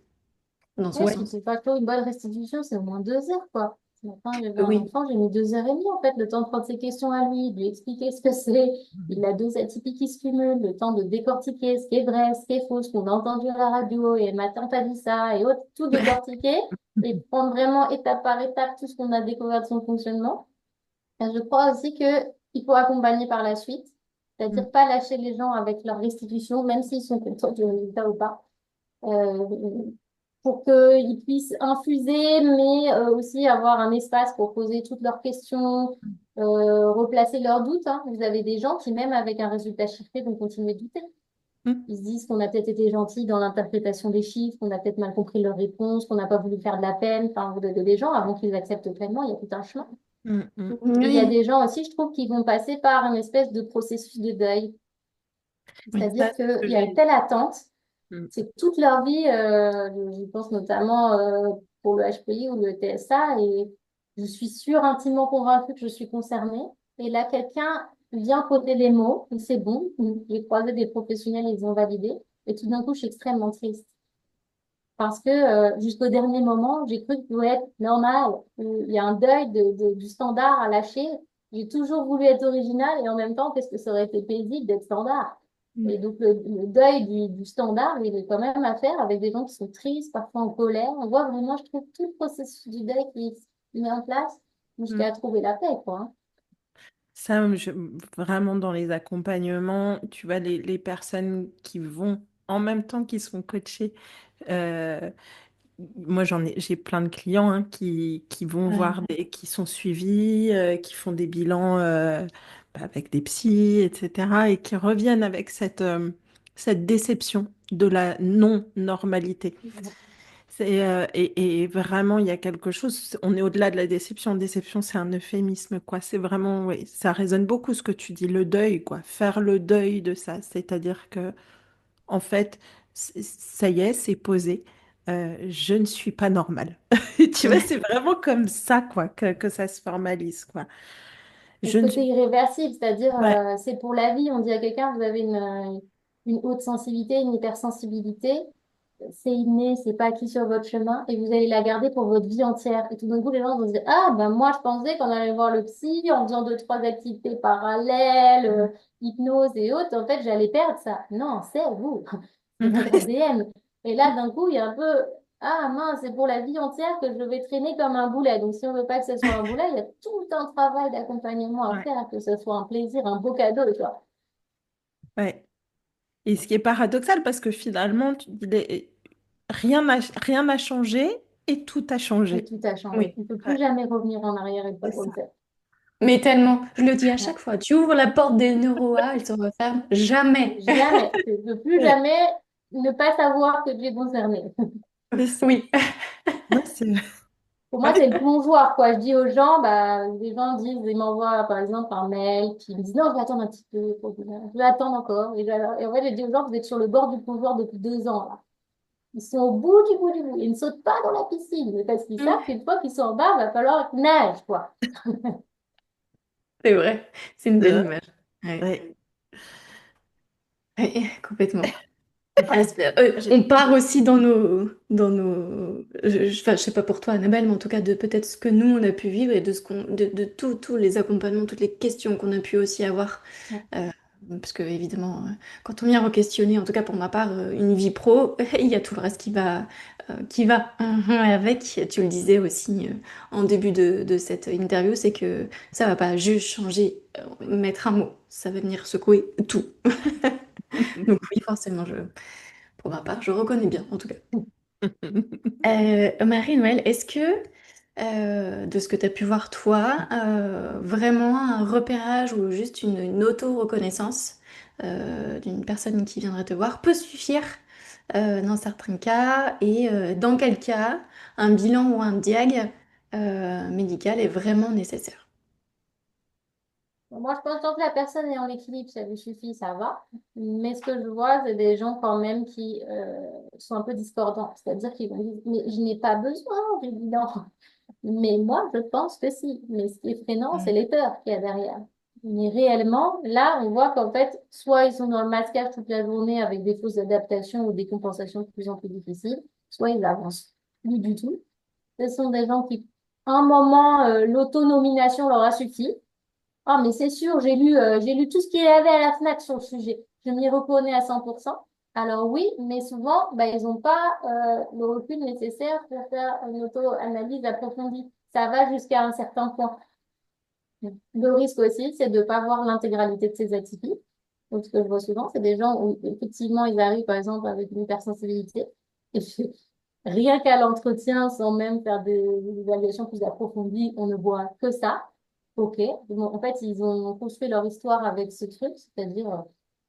dans son Ouais, puis sens. c'est pas que une bonne restitution, c'est au moins 2 heures, quoi. Ce matin, j'ai vu un Oui. enfant, j'ai mis 2 heures et demie, en fait, le temps de prendre ses questions à lui, de lui expliquer ce que c'est, la dose atypique qui se cumule, le temps de décortiquer ce qui est vrai, ce qui est faux, ce qu'on a entendu à la radio, et ma tante a dit ça, et autres, tout décortiquer, et prendre vraiment étape par étape tout ce qu'on a découvert de son fonctionnement. Et je crois aussi que il faut accompagner par la suite, Mm. c'est-à-dire pas lâcher les gens avec leur restitution, même s'ils sont contents du résultat ou pas pour qu'ils puissent infuser, mais aussi avoir un espace pour poser toutes leurs questions, replacer leurs doutes. Hein. Vous avez des gens qui, même avec un résultat chiffré, vont continuer de douter. Mm. Ils se disent qu'on a peut-être été gentil dans l'interprétation des chiffres, qu'on a peut-être mal compris leurs réponses, qu'on n'a pas voulu faire de la peine. Enfin, vous avez des gens, avant qu'ils acceptent pleinement, il y a tout un chemin. Mm. Mm. Et il y a Oui, des gens aussi, je trouve, qui vont passer par une espèce de processus de deuil. oui. Ça, C'est-à-dire c'est ce qu'il que y a une j'ai. telle attente. Mm. C'est toute leur vie, je pense notamment pour le HPI ou le TSA, et je suis sûre, intimement convaincue que je suis concernée. Et là, quelqu'un vient poser les mots, et c'est bon, j'ai croisé des professionnels, ils ont validé, et tout d'un coup, je suis extrêmement triste. Parce que jusqu'au dernier moment, j'ai cru que ça pouvait être normal. Il y a un deuil du standard à lâcher. J'ai toujours voulu être originale et en même temps, qu'est-ce que ça aurait été paisible d'être standard? Mm. Et donc, le deuil du standard, il est quand même à faire avec des gens qui sont tristes, parfois en colère. On voit vraiment, je trouve, tout le processus du deuil qui est mis en place Mm. jusqu'à trouver la paix, quoi. Hein. Ça, vraiment dans les accompagnements, tu vois, les personnes qui vont en même temps qu'ils sont coachés. euh, Moi, j'ai plein de clients hein, qui vont Ouais. voir qui sont suivis, qui font des bilans avec des psys, etc., et qui reviennent avec cette déception de la non-normalité. Et vraiment, il y a quelque chose, on est au-delà de la déception. Déception, c'est un euphémisme, quoi. C'est vraiment, oui, ça résonne beaucoup ce que tu dis, le deuil, quoi. Faire le deuil de ça, c'est-à-dire que en fait, ça y est, c'est posé. Je ne suis pas normale. Tu vois, c'est vraiment comme ça, quoi, que ça se formalise, quoi. Le Je ne côté suis... irréversible, c'est-à-dire Ouais, c'est pour la vie. On dit à quelqu'un, vous avez une haute sensibilité, une hypersensibilité, c'est inné, c'est pas acquis sur votre chemin et vous allez la garder pour votre vie entière. Et tout d'un coup, les gens vont se dire, ah ben moi je pensais qu'on allait voir le psy en faisant deux, trois activités parallèles, hypnose et autres, en fait j'allais perdre ça. Non, c'est vous, c'est votre ADN. Et là, d'un coup, il y a un peu, ah mince, c'est pour la vie entière que je vais traîner comme un boulet. Donc, si on veut pas que ce soit un boulet, il y a tout un travail d'accompagnement à ouais, faire, que ce soit un plaisir, un beau cadeau, tu vois. ouais. Et ce qui est paradoxal, parce que finalement, rien n'a changé et tout a Et changé. tout a changé. Oui, On ne peut plus Ouais, jamais revenir en arrière et c'est pas comme ça. ça. mais tellement, je le dis à Ouais. chaque fois, tu ouvres la porte des neuroas, elle se referme jamais. Jamais. Je ne peux plus Ouais, jamais ne pas savoir que tu es concerné. c'est ça. Oui, Non, c'est... Pour moi, Ouais, c'est le plongeoir, quoi. Je dis aux gens, bah, les gens disent, ils m'envoient, par exemple, un mail, puis ils me disent, non, je vais attendre un petit peu, je vais attendre encore. Et en fait, je dis aux gens, vous êtes sur le bord du plongeoir depuis 2 ans, là. Ils sont au bout du bout du bout. Ils ne sautent pas dans la piscine, mais parce qu'ils savent qu'une fois qu'ils sont en bas, il va falloir qu'ils nagent, quoi. c'est vrai, c'est une belle c'est image. Ouais. ouais. Ouais, complètement. J'ai- On part aussi dans nos, enfin, je sais pas pour toi, Annabelle, mais en tout cas de peut-être ce que nous on a pu vivre et de de tous les accompagnements, toutes les questions qu'on a pu aussi avoir. Ouais. Euh, Parce que évidemment, quand on vient re-questionner, en tout cas pour ma part, une vie pro, il y a tout le reste qui va avec. Tu le disais aussi en début de cette interview, c'est que ça va pas juste changer, mettre un mot, ça va venir secouer tout. Donc oui, forcément, pour ma part, je reconnais bien, en tout cas. Marie-Noël, est-ce que, de ce que tu as pu voir toi, vraiment un repérage ou juste une auto-reconnaissance d'une personne qui viendrait te voir peut suffire dans certains cas et dans quel cas un bilan ou un diag médical est vraiment nécessaire? Moi, je pense que tant que la personne est en équilibre, ça lui suffit, ça va. Mais ce que je vois, c'est des gens quand même qui sont un peu discordants. C'est-à-dire qu'ils vont dire, mais je n'ai pas besoin du bilan. Mais moi, je pense que si. Mais ce qui est freinant, c'est Mm. les peurs qu'il y a derrière. Mais réellement, là, on voit qu'en fait, soit ils sont dans le masquage toute la journée avec des fausses adaptations ou des compensations de plus en plus difficiles, soit ils avancent plus du tout. Ce sont des gens qui, à un moment, l'autonomination leur a suffi. Ah, mais c'est sûr, j'ai lu tout ce qu'il y avait à la Fnac sur le sujet. Je m'y reconnais à 100%. Alors oui, mais souvent, bah, ils n'ont pas le recul nécessaire pour faire une auto-analyse approfondie. Ça va jusqu'à un certain point. Le risque aussi, c'est de ne pas voir l'intégralité de ces atypies. Donc, ce que je vois souvent, c'est des gens où, effectivement, ils arrivent, par exemple, avec une hypersensibilité. Et puis, rien qu'à l'entretien, sans même faire des évaluations plus approfondies, on ne voit que ça. OK. Bon, en fait, ils ont construit leur histoire avec ce truc, c'est-à-dire,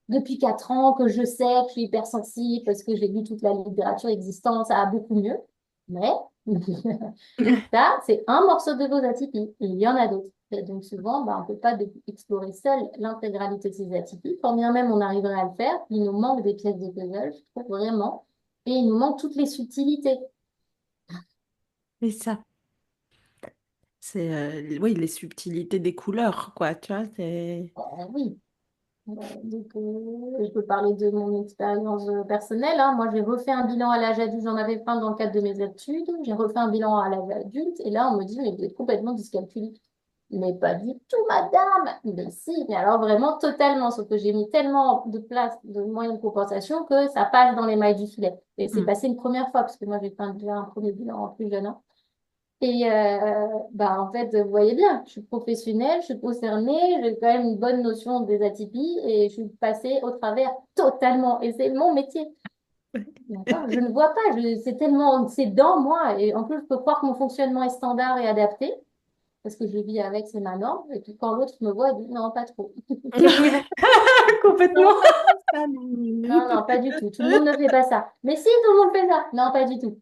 depuis 4 ans que je sais que je suis hypersensible parce que j'ai lu toute la littérature existante, ça va beaucoup mieux. Mais ça, c'est un morceau de vos atypies. Et il y en a d'autres. Et donc souvent, bah, on ne peut pas explorer seul l'intégralité de ces atypies. Quand bien même on arriverait à le faire, il nous manque des pièces de puzzle, je trouve vraiment. Et il nous manque toutes les subtilités. C'est ça. C'est oui, les subtilités des couleurs, quoi, tu vois, c'est... Oui. Donc, je peux parler de mon expérience personnelle, hein. Moi, j'ai refait un bilan à l'âge adulte. J'en avais fait un dans le cadre de mes études. J'ai refait un bilan à l'âge adulte. Et là, on me dit, mais vous êtes complètement dyscalculique. Mais pas du tout, madame. Mais si, mais alors vraiment totalement. Sauf que j'ai mis tellement de place, de moyens de compensation que ça passe dans les mailles du filet. Et c'est Mm. passé une première fois, parce que moi, j'ai fait déjà un premier bilan en plus jeune, hein. Et bah, en fait, vous voyez bien, je suis professionnelle, je suis concernée, j'ai quand même une bonne notion des atypies et je suis passée au travers totalement. Et c'est mon métier. D'accord? Je ne vois pas, c'est tellement, c'est dans moi. Et en plus, je peux croire que mon fonctionnement est standard et adapté parce que je vis avec, c'est ma norme. Et puis quand l'autre me voit, il dit non, pas trop. Complètement. Non, pas trop ça. Non, non, pas du tout. Tout le monde ne fait pas ça. Mais si, tout le monde fait ça. Non, pas du tout.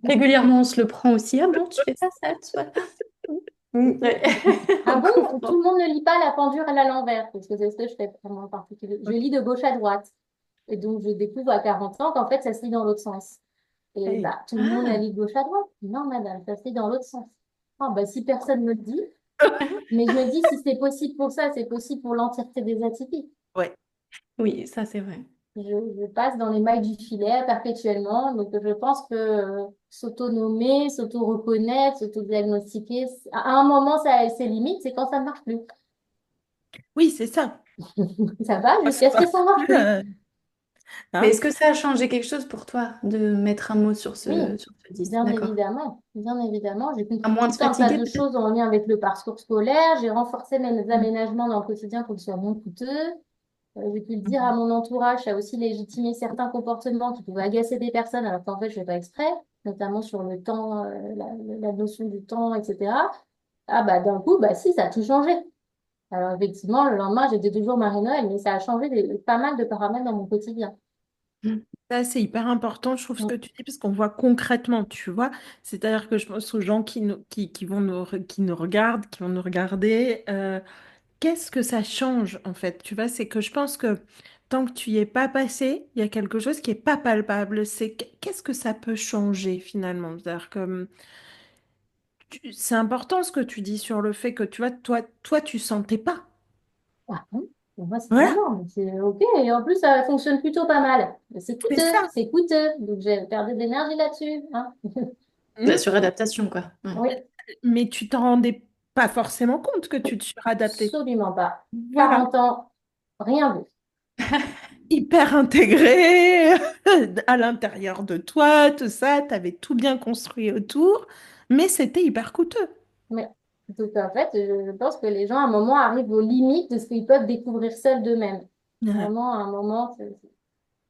Régulièrement, on se le prend aussi. Ah bon, tu fais ça, toi? Ouais. Ah bon, tout Complètement. le monde ne lit pas la pendule à l'envers, parce que c'est ce que je fais vraiment en particulier. Je Ok. lis de gauche à droite. Et donc, je découvre à 40 ans qu'en fait, ça se lit dans l'autre sens. Et Hey. bah, tout le monde la Ah, lit de gauche à droite. Non, madame, ça se lit dans l'autre sens. Ah, bah, si personne me le dit, Mais je me dis, si c'est possible pour ça, c'est possible pour l'entièreté des atypies. Ouais. Oui, ça c'est vrai. Je passe dans les mailles du filet perpétuellement. Donc, je pense que s'autonomer, s'auto-reconnaître, s'auto-diagnostiquer, à un moment, ça a ses limites, c'est quand ça ne marche plus. Oui, c'est ça. Ça va Ça jusqu'à ce que marche ça marche plus, plus. Mais hein. est-ce que ça a changé quelque chose pour toi de mettre un mot Oui, sur ce 10? bien D'accord. évidemment. Bien évidemment. J'ai À compris moins tout de un tas fatiguer de peut-être? choses en lien avec le parcours scolaire. J'ai renforcé mes Mm. aménagements dans le quotidien pour qu'ils soient moins coûteux. J'ai pu le dire à Mm. mon entourage, ça a aussi légitimé certains comportements qui pouvaient agacer des personnes alors qu'en fait, je ne fais pas exprès, notamment sur le temps, la notion du temps, etc. Ah bah d'un coup, bah si, ça a tout changé. Alors effectivement, le lendemain, j'étais toujours Marie-Noël, mais ça a changé pas mal de paramètres dans mon quotidien. Mm. Ça, c'est hyper important, je trouve, ce Mm. que tu dis, parce qu'on voit concrètement, tu vois. C'est-à-dire que je pense aux gens qui nous regardent, qui vont nous regarder. Qu'est-ce que ça change, en fait? Tu vois, c'est que je pense que tant que tu y es pas passé, il y a quelque chose qui est pas palpable. Qu'est-ce que ça peut changer, finalement? C'est-à-dire que c'est important ce que tu dis sur le fait que, tu vois, toi, tu sentais pas. Ah, bon. Pour moi, c'est la Voilà, norme, c'est OK. Et en plus, ça fonctionne plutôt pas mal. Mais c'est c'est coûteux, ça. c'est coûteux. Donc, j'ai perdu de l'énergie là-dessus, hein. La Hmm. suradaptation, quoi. Ouais. Oui, Mais tu t'en rendais pas forcément compte que tu te suradaptais. absolument pas. Voilà. 40 ans, rien vu. Hyper intégré à l'intérieur de toi, tout ça, tu avais tout bien construit autour, mais c'était hyper coûteux. Mais, donc, en fait, je pense que les gens, à un moment, arrivent aux limites de ce qu'ils peuvent découvrir seuls d'eux-mêmes. Ouais. Vraiment, à un moment,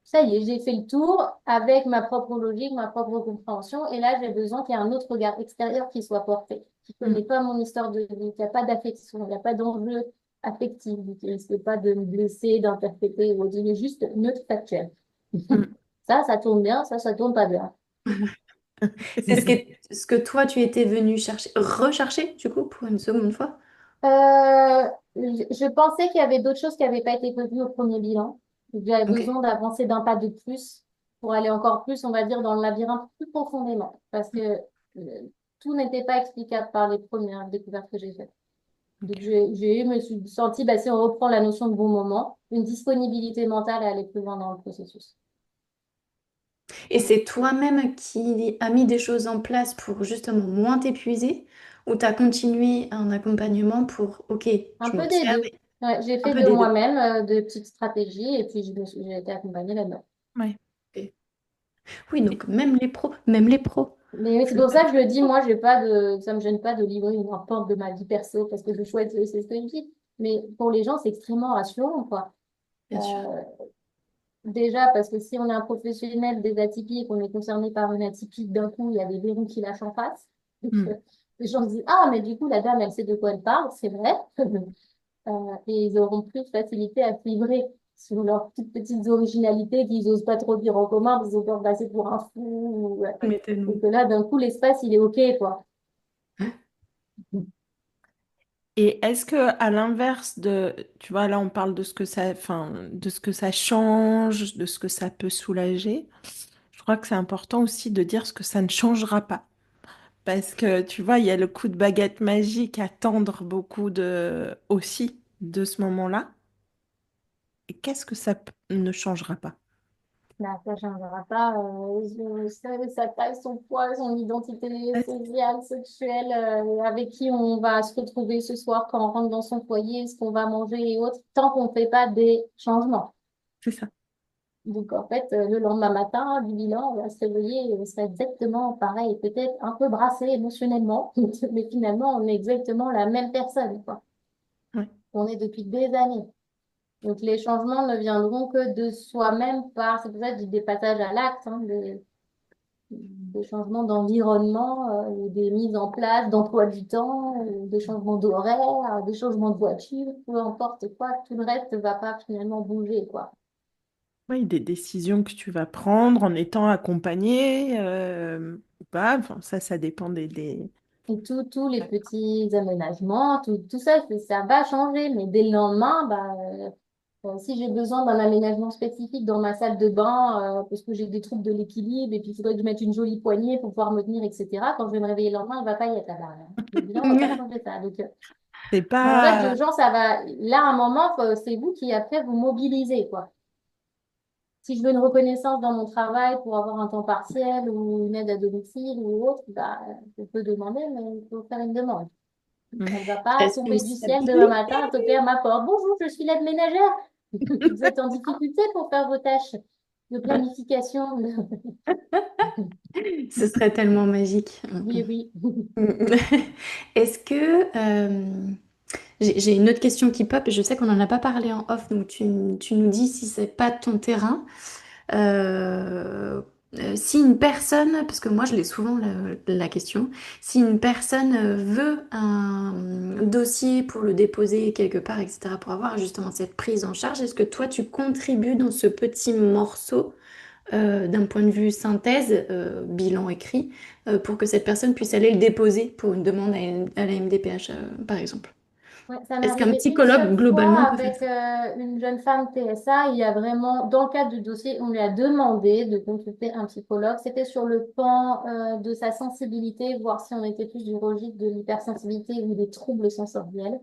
ça y est, j'ai fait le tour avec ma propre logique, ma propre compréhension. Et là, j'ai besoin qu'il y ait un autre regard extérieur qui soit porté, qui ne Mm, connaît pas mon histoire de vie, qu'il n'y a pas d'affection, il n'y a pas d'enjeu affectif, qui ne risque pas de me blesser, d'interpréter ou il est juste neutre factuel. mm. Ça tourne bien, ça tourne pas bien. C'est ce que toi, tu étais venu chercher, rechercher, du coup, pour une seconde fois? Je pensais qu'il y avait d'autres choses qui n'avaient pas été prévues au premier bilan. J'avais Ok. besoin d'avancer d'un pas de plus pour aller encore plus, on va dire, dans le labyrinthe plus profondément. Parce que tout n'était pas explicable par les premières découvertes que j'ai faites. Donc, me suis sentie, bah, si on reprend la notion de bon moment, une disponibilité mentale à aller plus loin dans le processus. Et c'est toi-même qui as mis des choses en place pour justement moins t'épuiser ou tu as continué un accompagnement pour, ok, Un je peu des m'observe, deux. Ouais, j'ai un fait peu de des deux. moi-même de petites stratégies et puis j'ai été accompagnée là-dedans. Ouais. Ok. Oui, donc même les pros, même les pros. Mais oui, c'est Je pour le ça que note. je le dis, moi, j'ai pas de, ça me gêne pas de livrer une rapporte de ma vie perso parce que je souhaite, c'est ce que je dis. Mais pour les gens, c'est extrêmement rassurant, quoi. Bien sûr. Euh, Déjà, parce que si on est un professionnel des atypies et qu'on est concerné par une atypie, d'un coup, il y a des verrous qui lâchent en face. Donc, Mm. les gens se disent, ah, mais du coup, la dame, elle sait de quoi elle parle, c'est vrai. Et ils auront plus de facilité à se livrer sur leurs toutes petites originalités qu'ils n'osent pas trop dire en commun parce qu'ils ont peur de passer pour un fou. Mais Et tellement. que là, d'un coup, l'espace, il est OK, quoi. Et est-ce que à l'inverse de, tu vois, là on parle de ce que ça, enfin, de ce que ça change, de ce que ça peut soulager, je crois que c'est important aussi de dire ce que ça ne changera pas. Parce que tu vois, il y a le coup de baguette magique à tendre beaucoup de aussi de ce moment-là. Et qu'est-ce que ne changera pas? Bah, ça ne changera pas. Sa taille, son poids, son identité Ouais, sociale, sexuelle, avec qui on va se retrouver ce soir quand on rentre dans son foyer, ce qu'on va manger et autres, tant qu'on ne fait pas des changements. c'est ça. Donc, en fait, le lendemain matin du bilan, on va se réveiller et on sera exactement pareil, peut-être un peu brassé émotionnellement, mais finalement, on est exactement la même personne, quoi. Ouais. On est depuis des années. Donc, les changements ne viendront que de soi-même par, c'est pour ça que je dis des passages à l'acte, hein, des changements d'environnement, des mises en place, d'emploi du temps, des changements d'horaire, des changements de voiture, peu importe quoi, tout le reste ne va pas finalement bouger, quoi. Oui, des décisions que tu vas prendre en étant accompagné ou pas. Enfin, ça dépend des... Et tous les petits aménagements, tout ça, ça va changer, mais dès le lendemain, bah, Si j'ai besoin d'un aménagement spécifique dans ma salle de bain, parce que j'ai des troubles de l'équilibre, et puis il faudrait que je mette une jolie poignée pour pouvoir me tenir, etc. Quand je vais me réveiller le lendemain, il va pas y être là-bas, hein. Le bilan va pas changer ça. Donc, C'est en fait, pas... de gens, ça va. Là, à un moment, c'est vous qui après vous mobilisez, quoi. Si je veux une reconnaissance dans mon travail pour avoir un temps partiel ou une aide à domicile ou autre, bah, je peux demander, mais il faut faire une demande. Mm. Elle ne va pas tomber du ciel demain Responsabilité. matin à toquer à ma porte. Bonjour, je suis l'aide ménagère. Vous êtes en difficulté pour faire vos tâches de planification. Ce serait tellement magique. Oui, oui. Est-ce que j'ai une autre question qui pop, et je sais qu'on n'en a pas parlé en off, donc tu nous dis si c'est pas ton terrain. Euh, si une personne, parce que moi je l'ai souvent la question, si une personne veut un dossier pour le déposer quelque part, etc., pour avoir justement cette prise en charge, est-ce que toi tu contribues dans ce petit morceau d'un point de vue synthèse, bilan écrit, pour que cette personne puisse aller le déposer pour une demande à la MDPH, par exemple? Ouais, ça m'est Est-ce qu'un arrivé une seule psychologue fois globalement peut faire avec ça? une jeune femme TSA. Il y a vraiment, dans le cadre du dossier, on lui a demandé de consulter un psychologue. C'était sur le pan de sa sensibilité, voir si on était plus du registre de l'hypersensibilité ou des troubles sensoriels.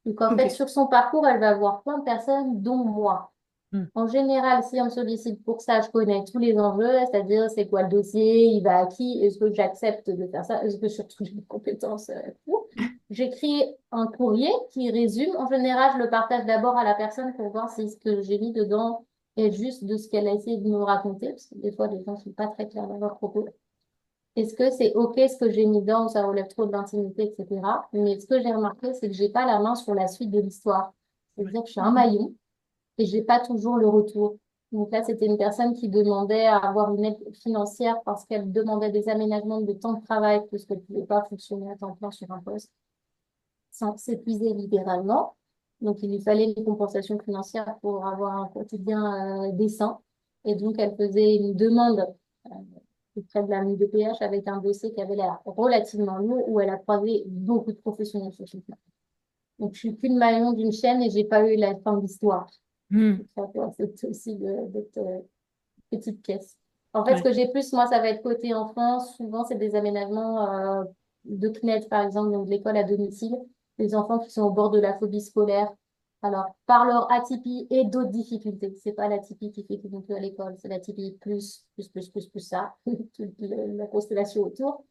Donc en fait, Ok. sur son parcours, elle va voir plein de personnes, dont moi. Mm. En général, si on me sollicite pour ça, je connais tous les enjeux, c'est-à-dire c'est quoi le dossier, il va à qui, est-ce que j'accepte de faire ça, est-ce que surtout j'ai des compétences pour. J'écris un courrier qui résume. En général, je le partage d'abord à la personne pour voir si ce que j'ai mis dedans est juste de ce qu'elle a essayé de nous raconter, parce que des fois, les gens ne sont pas très clairs dans leurs propos. Est-ce que c'est OK ce que j'ai mis dedans ou ça relève trop de l'intimité, etc. Mais ce que j'ai remarqué, c'est que j'ai pas la main sur la suite de l'histoire. Ouais. C'est-à-dire que je suis un maillon et j'ai pas toujours le retour. Donc là, c'était une personne qui demandait à avoir une aide financière parce qu'elle demandait des aménagements de temps de travail parce qu'elle ne pouvait pas fonctionner à temps plein sur un poste sans s'épuiser littéralement. Donc, il lui fallait une compensation financière pour avoir un quotidien décent. Et donc, elle faisait une demande euh, auprès de la MDPH avec un dossier qui avait l'air relativement lourd où elle a croisé beaucoup de professionnels sur ce plan. Donc, je suis qu'une maillon d'une chaîne et j'ai pas eu la fin de l'histoire. Mm. Ça peut accepter aussi d'être petite pièce. En fait, ce Ouais. que j'ai plus, moi, ça va être côté enfant. Souvent, c'est des aménagements de CNED, par exemple, donc de l'école à domicile. Des enfants qui sont au bord de la phobie scolaire. Alors, par leur atypie et d'autres difficultés. C'est pas l'atypie qui fait qu'ils vont plus à l'école, c'est l'atypie plus ça, toute la constellation autour.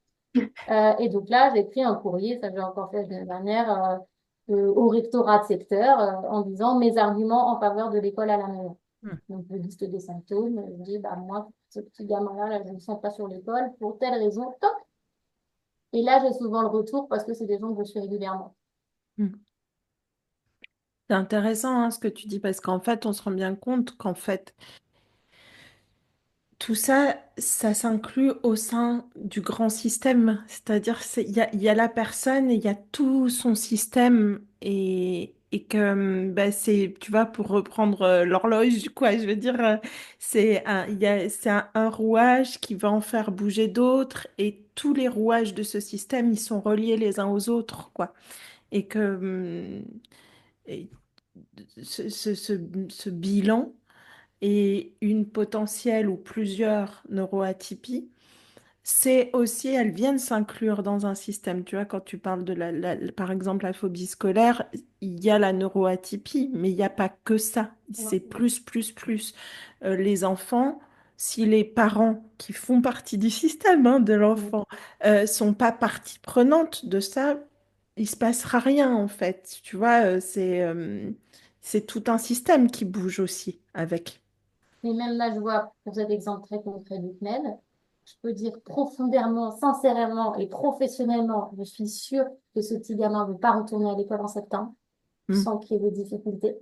Et donc là, j'ai pris un courrier, ça j'ai encore fait l'année dernière, au rectorat de secteur en disant mes arguments en faveur de l'école à la maison. Mm. Donc, je liste des symptômes, je dis, bah, moi, ce petit gamin-là, là, je ne me sens pas sur l'école pour telle raison, toc. Et là, j'ai souvent le retour parce que c'est des gens que je suis régulièrement. Mm. C'est intéressant hein, ce que tu dis parce qu'en fait, on se rend bien compte qu'en fait, tout ça, ça s'inclut au sein du grand système. C'est-à-dire, il y a la personne et il y a tout son système. Et que, bah, c'est, tu vois, pour reprendre l'horloge, quoi, je veux dire, c'est un rouage qui va en faire bouger d'autres. Et tous les rouages de ce système, ils sont reliés les uns aux autres, quoi. Et que et ce bilan et une potentielle ou plusieurs neuroatypies, c'est aussi, elles viennent s'inclure dans un système. Tu vois, quand tu parles de par exemple, la phobie scolaire, il y a la neuroatypie, mais il n'y a pas que ça. C'est plus. Les enfants, si les parents qui font partie du système hein, de l'enfant sont pas partie prenante de ça, il se passera rien en fait. Tu vois, c'est tout un système qui bouge aussi avec. Mais même là, je vois, pour cet exemple très concret du CNED, je peux dire profondément, sincèrement et professionnellement, je suis sûre que ce petit gamin ne veut pas retourner à l'école en septembre Mm. sans qu'il y ait de difficultés.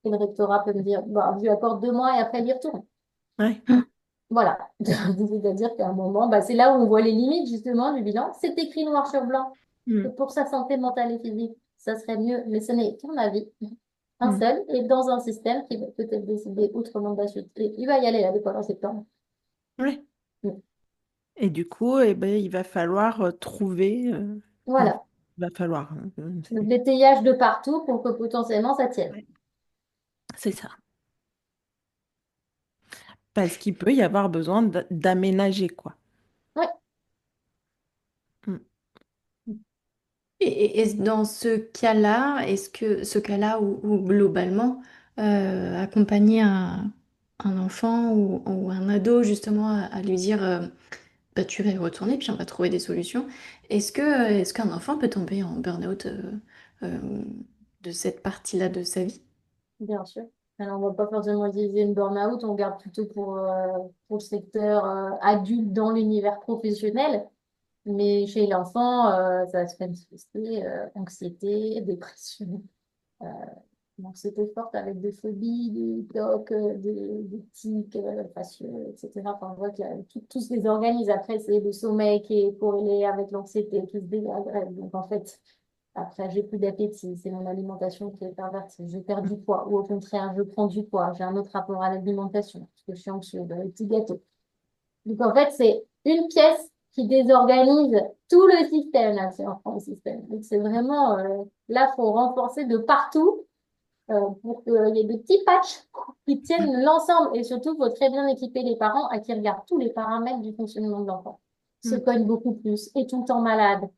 Et le rectorat peut me dire, bah, je lui accorde 2 mois et après il y retourne. Ouais. Voilà. C'est-à-dire qu'à un moment, bah, c'est là où on voit les limites justement du bilan. C'est écrit noir sur blanc que Mm. pour sa santé mentale et physique, ça serait mieux, mais ce n'est qu'un avis, un Mm. seul, et dans un système qui va peut-être décider autrement de la suite. Et il va y aller à l'école en septembre. Ouais. Mm. Et du coup, eh ben, il va falloir trouver. Enfin, Voilà. il va falloir. Hein, Donc l'étayage de partout pour que potentiellement ça tienne. ouais. c'est ça. Parce qu'il peut y avoir besoin d'aménager, quoi. Ouais, Mm. Et dans ce cas-là, est-ce que ce cas-là ou globalement, accompagner un enfant ou un ado justement à lui dire bah, tu vas y retourner puis on va trouver des solutions, est-ce qu'un enfant peut tomber en burn-out euh, de cette partie-là de sa vie? bien sûr. Alors, on va pas forcément utiliser une burn-out, on garde plutôt pour le secteur adulte dans l'univers professionnel. Mais chez l'enfant, ça va se manifester anxiété, dépression, euh, une anxiété forte avec des phobies, des tocs, des tics facieux, etc. Enfin, on voit que tous les organismes, après, c'est le sommeil qui est corrélé avec l'anxiété qui se dégrade. Donc, en fait, après, j'ai plus d'appétit, c'est mon alimentation qui est pervertie, je perds du poids, ou au contraire, je prends du poids, j'ai un autre rapport à l'alimentation, parce que je suis anxieux, dans les petits gâteaux. Donc, en fait, c'est une pièce qui désorganise tout le système, là, si on reprend le système. Donc, c'est vraiment, là, faut renforcer de partout pour qu'il y ait des petits patchs qui tiennent l'ensemble. Et surtout, il faut très bien équiper les parents à qui regardent tous les paramètres du fonctionnement de l'enfant. Se Mm. cogne beaucoup plus, est tout le temps malade.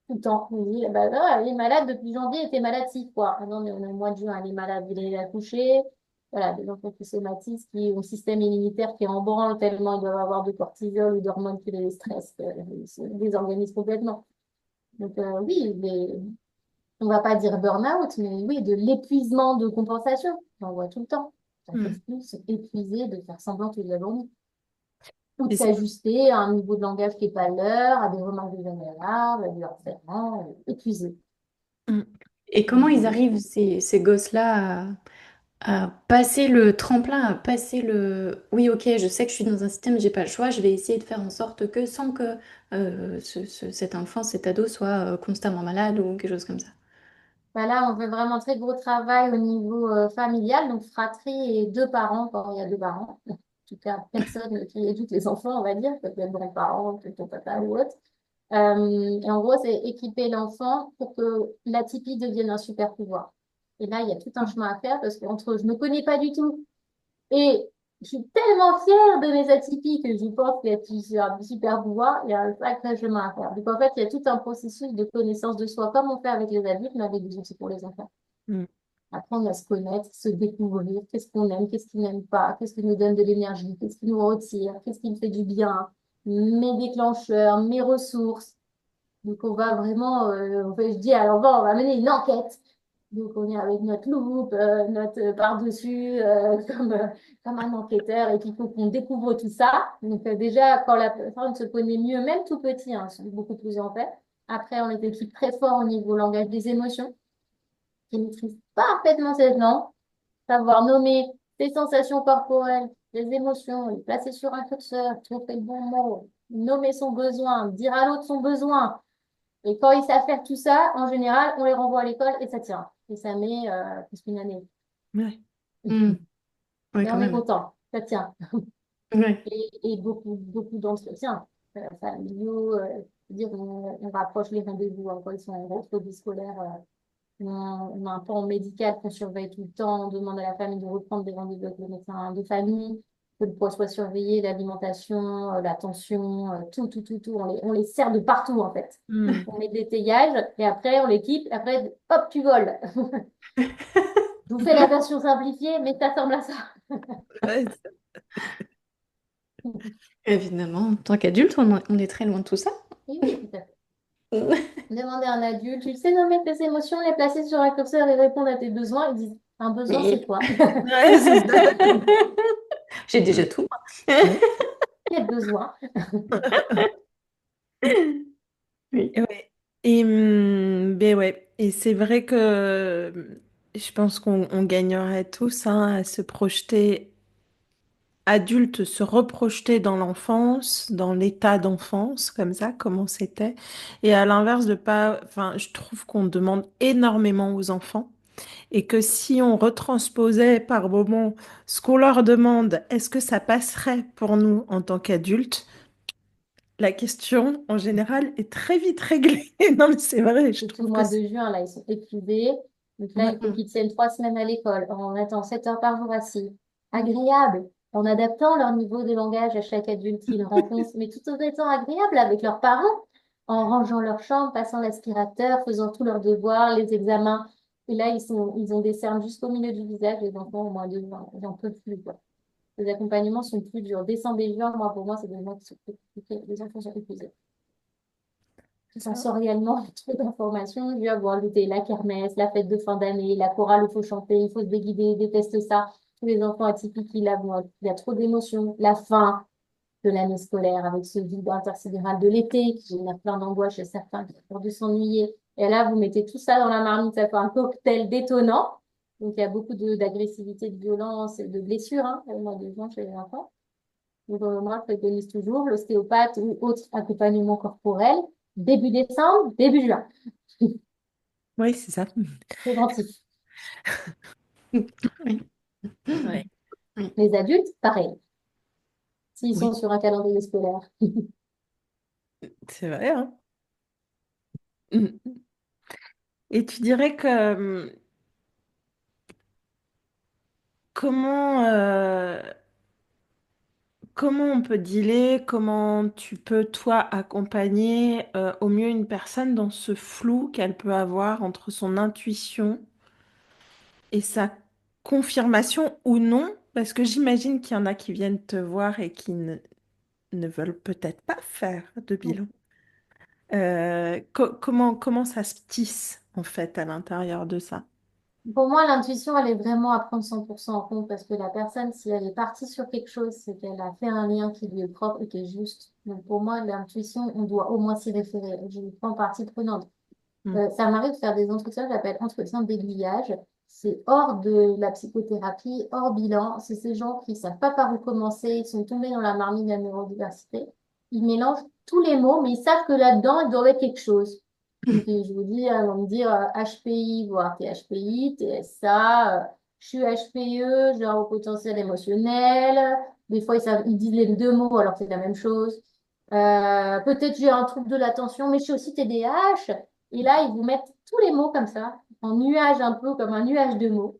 Tout le temps. On dit, bah, là, elle est malade depuis janvier, elle était malade 6 fois. Ah non, mais on est au mois de juin, elle est malade, il est accouché. Voilà, des enfants qui somatisent, qui ont le système immunitaire qui est en branle tellement ils doivent avoir de cortisol ou d'hormones qui les stressent, ils se désorganisent complètement. Donc, oui, on va pas dire burn-out, mais oui, de l'épuisement de compensation. On voit tout le temps. Ça fait Mm. plus se épuiser de faire semblant toute la journée. Ou de Et c'est- s'ajuster à un niveau de langage qui n'est pas leur, à des remarques désagréables, à du harcèlement, épuisé. mm. Et comment ils arrivent, ces gosses-là, à passer le tremplin, à passer le... Oui, ok, je sais que je suis dans un système, j'ai pas le choix, je vais essayer de faire en sorte que sans que cet enfant, cet ado soit constamment malade ou quelque chose comme ça. Bah là, on fait vraiment très gros travail au niveau familial, donc fratrie et deux parents quand il y a deux parents. En tout cas, personne qui éduque les enfants, on va dire, peut-être les grands-parents, peut-être ton papa ou autre. Et en gros, c'est équiper l'enfant pour que l'atypie devienne un super pouvoir. Et là, il y a tout un chemin à faire parce qu'entre je ne connais pas du tout et je suis tellement fière de mes atypies que je pense qu'il y a un super pouvoir, il y a un sacré chemin à faire. Donc en fait, il y a tout un processus de connaissance de soi, comme on fait avec les adultes, mais avec des outils pour les enfants. Mm. Apprendre à se connaître, se découvrir, qu'est-ce qu'on aime, qu'est-ce qu'on n'aime pas, qu'est-ce qui nous donne de l'énergie, qu'est-ce qui nous retire, qu'est-ce qui me fait du bien, mes déclencheurs, mes ressources. Donc, on va vraiment, je dis à l'enfant, on va mener une enquête. Donc, on est avec notre loupe, notre par-dessus, comme un enquêteur, et qu'il faut qu'on découvre tout ça. Donc, déjà, quand la personne se connaît mieux, même tout petit, hein, ils sont beaucoup plus en fait. Après, on les équipe très fort au niveau langage des émotions, qui maîtrisent parfaitement cette langue, savoir nommer ses sensations corporelles, les émotions, les placer sur un curseur, trouver le bon mot, nommer son besoin, dire à l'autre son besoin. Et quand ils savent faire tout ça, en général, on les renvoie à l'école et ça tient. Et ça met plus qu'une année. Ouais. Hmm. Oui, Mais quand on est même. content, ça tient. Ouais. Et beaucoup d'entretiens familiaux. Dire, on rapproche les rendez-vous quand ils sont en retraitement scolaire. On a un pan médical qu'on surveille tout le temps. On demande à la famille de reprendre des rendez-vous avec le médecin de famille, que le poids soit surveillé, l'alimentation, la tension, tout. On les sert de partout, en fait. Mm. On met des taillages et après, on l'équipe. Après, hop, tu voles. Je vous fais la version simplifiée, mais ça ressemble à ça. Ouais, Évidemment, en tant qu'adulte, on est très loin de tout ça. Oui, oui, tout à fait. Demander à un adulte, tu sais nommer tes émotions, les placer sur un curseur et répondre à tes besoins. Ils disent, un besoin, c'est Mais quoi? ouais, c'est ça. j'ai déjà tout. Quel besoin? Oui. Ouais. Et, ben ouais. Et c'est vrai que je pense qu'on gagnerait tous hein, à se projeter adulte, se reprojeter dans l'enfance, dans l'état d'enfance, comme ça, comment c'était. Et à l'inverse de pas, enfin, je trouve qu'on demande énormément aux enfants et que si on retransposait par moment ce qu'on leur demande, est-ce que ça passerait pour nous en tant qu'adultes? La question, en général, est très vite réglée. Non, mais c'est vrai, je Surtout le trouve que mois de juin, là, ils sont épuisés. Donc là, il faut Mhm. qu'ils tiennent 3 semaines à l'école en étant 7 heures par jour assis. Agréable, en adaptant leur niveau de langage à chaque adulte qu'ils rencontrent, mais tout en étant agréable avec leurs parents, en rangeant leur chambre, passant l'aspirateur, faisant tous leurs devoirs, les examens. Et là, ils ont des cernes jusqu'au milieu du visage, les enfants au moins 2 ans. J'en peux plus, quoi. Les accompagnements sont plus durs. Descendre des jours, moi, pour moi, c'est des mois qui sont plus compliqués. Les enfants sont épuisés. Ça. Sensoriellement, trop d'informations. Je vais avoir looté la kermesse, la fête de fin d'année, la chorale, il faut chanter, il faut se déguider, ils détestent ça. Tous les enfants atypiques, il y a trop d'émotions. La fin de l'année scolaire avec ce vide intersidéral de l'été qui génère plein d'angoisse chez certains qui ont peur de s'ennuyer. Et là, vous mettez tout ça dans la marmite, ça fait un cocktail détonnant. Donc, il y a beaucoup d'agressivité, de violence et de blessures, hein, malheureusement, chez les enfants. Donc, moi, je préconise toujours l'ostéopathe ou autre accompagnement corporel début décembre, début juin. Oui, c'est ça. Préventif. Oui. Ouais. Oui. Les adultes, pareil, s'ils sont Oui, sur un calendrier scolaire. c'est vrai, hein. Mm. Et tu dirais que comment, comment on peut dealer, comment tu peux, toi, accompagner au mieux une personne dans ce flou qu'elle peut avoir entre son intuition et sa confirmation ou non? Parce que j'imagine qu'il y en a qui viennent te voir et qui ne veulent peut-être pas faire de bilan. Comment ça se tisse, en fait, à l'intérieur de ça? Pour moi, l'intuition, elle est vraiment à prendre 100% en compte parce que la personne, si elle est partie sur quelque chose, c'est qu'elle a fait un lien qui lui est propre et qui est juste. Donc, pour moi, l'intuition, on doit au moins s'y référer. Je prends partie prenante. Mm. Ça m'arrive de faire des entretiens, j'appelle entretien d'aiguillage. C'est hors de la psychothérapie, hors bilan. C'est ces gens qui ne savent pas par où commencer, ils sont tombés dans la marmite de la neurodiversité. Ils mélangent tous les mots, mais ils savent que là-dedans, il doit y avoir quelque chose. Donc, je vous dis, ils vont me dire HPI, voire THPI, TSA, je suis HPE, genre au potentiel émotionnel. Des fois, ils disent les deux mots alors que c'est la même chose. Peut-être j'ai un trouble de l'attention, mais je suis aussi TDAH. Et là, ils vous mettent tous les mots comme ça, en nuage un peu, comme un nuage de mots.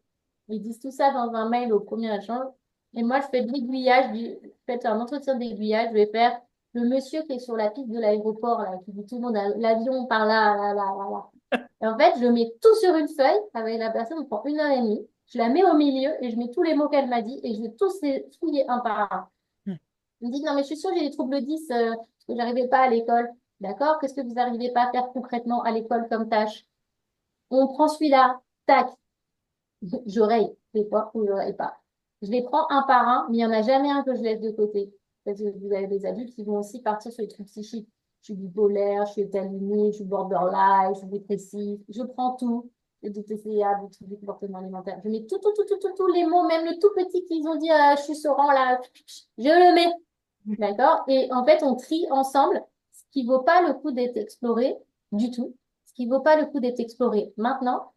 Ils disent tout ça dans un mail au premier échange. Et moi, je fais de l'aiguillage, je fais un entretien d'aiguillage. Je vais faire le monsieur qui est sur la piste de l'aéroport, là, qui dit tout le monde, l'avion par là, là, là, là, là. Et en fait, je mets tout sur une feuille avec la personne, on prend 1 heure et demie. Je la mets au milieu et je mets tous les mots qu'elle m'a dit et je vais tous les fouiller un par un. Mm. Il me dit, non, mais je suis sûre, j'ai des troubles 10 parce que j'arrivais pas à l'école. D'accord? Qu'est-ce que vous n'arrivez pas à faire concrètement à l'école comme tâche? On prend celui-là, tac, j'oreille, des fois, ou j'oreille pas. Je les prends un par un, mais il n'y en a jamais un que je laisse de côté. Parce que vous avez des adultes qui vont aussi partir sur les trucs psychiques. Je suis bipolaire, je suis étalinée, je suis borderline, je suis dépressive. Je prends tout. Du TCA, du trouble du comportement alimentaire. Je mets tous les mots, même le tout petit qu'ils ont dit, je suis Soran là, je le mets. D'accord? Et en fait, on trie ensemble ce qui vaut pas le coup d'être exploré du tout, ce qui vaut pas le coup d'être exploré maintenant.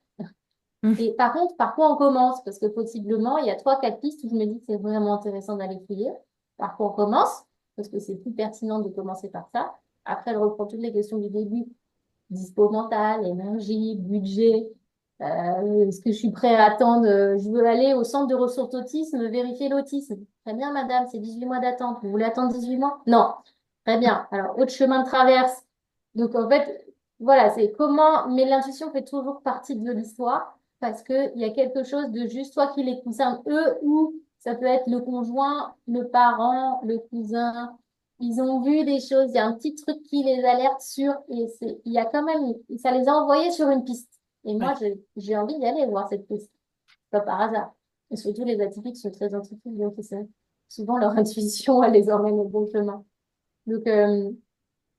Mm. Et par contre, par quoi on commence? Parce que possiblement, il y a 3, 4 pistes où je me dis que c'est vraiment intéressant d'aller fouiller. Par quoi on commence? Parce que c'est plus pertinent de commencer par ça. Après, je reprends toutes les questions du début. Dispo mental, énergie, budget. Est-ce que je suis prêt à attendre? Je veux aller au centre de ressources autisme, vérifier l'autisme. Très bien, madame, c'est 18 mois d'attente. Vous voulez attendre 18 mois? Non. Très bien. Alors, autre chemin de traverse. Donc, en fait, voilà, c'est comment. Mais l'intuition fait toujours partie de l'histoire parce qu'il y a quelque chose de juste, soit qui les concerne eux ou ça peut être le conjoint, le parent, le cousin. Ils ont vu des choses, il y a un petit truc qui les alerte sur, et il y a quand même, ça les a envoyés sur une piste. Et moi, Ouais. j'ai envie d'y aller voir cette piste. Pas par hasard. Et surtout, les atypiques sont très atypiques, donc c'est souvent leur intuition, elle les emmène au bon chemin. Donc, je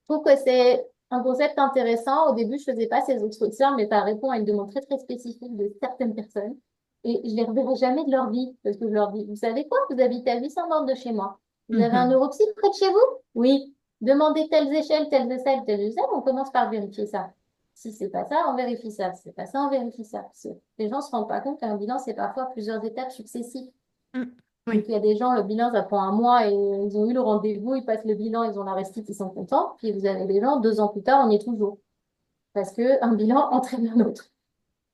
trouve que c'est un concept intéressant. Au début, je faisais pas ces entretiens, mais ça répond à une demande très, très spécifique de certaines personnes. Et je les reverrai jamais de leur vie, parce que je leur dis, vous savez quoi? Vous habitez à 800 bornes de chez moi. Vous avez un Mhm. neuropsy près de chez vous? Oui. Demandez telles échelles, telles échelles, telles échelles. On commence par vérifier ça. Si c'est pas ça, on vérifie ça. Si c'est pas ça, on vérifie ça. Parce que les gens se rendent pas compte qu'un bilan, c'est parfois plusieurs étapes successives. Mm. Donc, Oui. il y a des gens, le bilan, ça prend un mois et ils ont eu le rendez-vous, ils passent le bilan, ils ont la réussite, ils sont contents. Puis vous avez des gens, 2 ans plus tard, on y est toujours. Parce que un bilan entraîne un autre.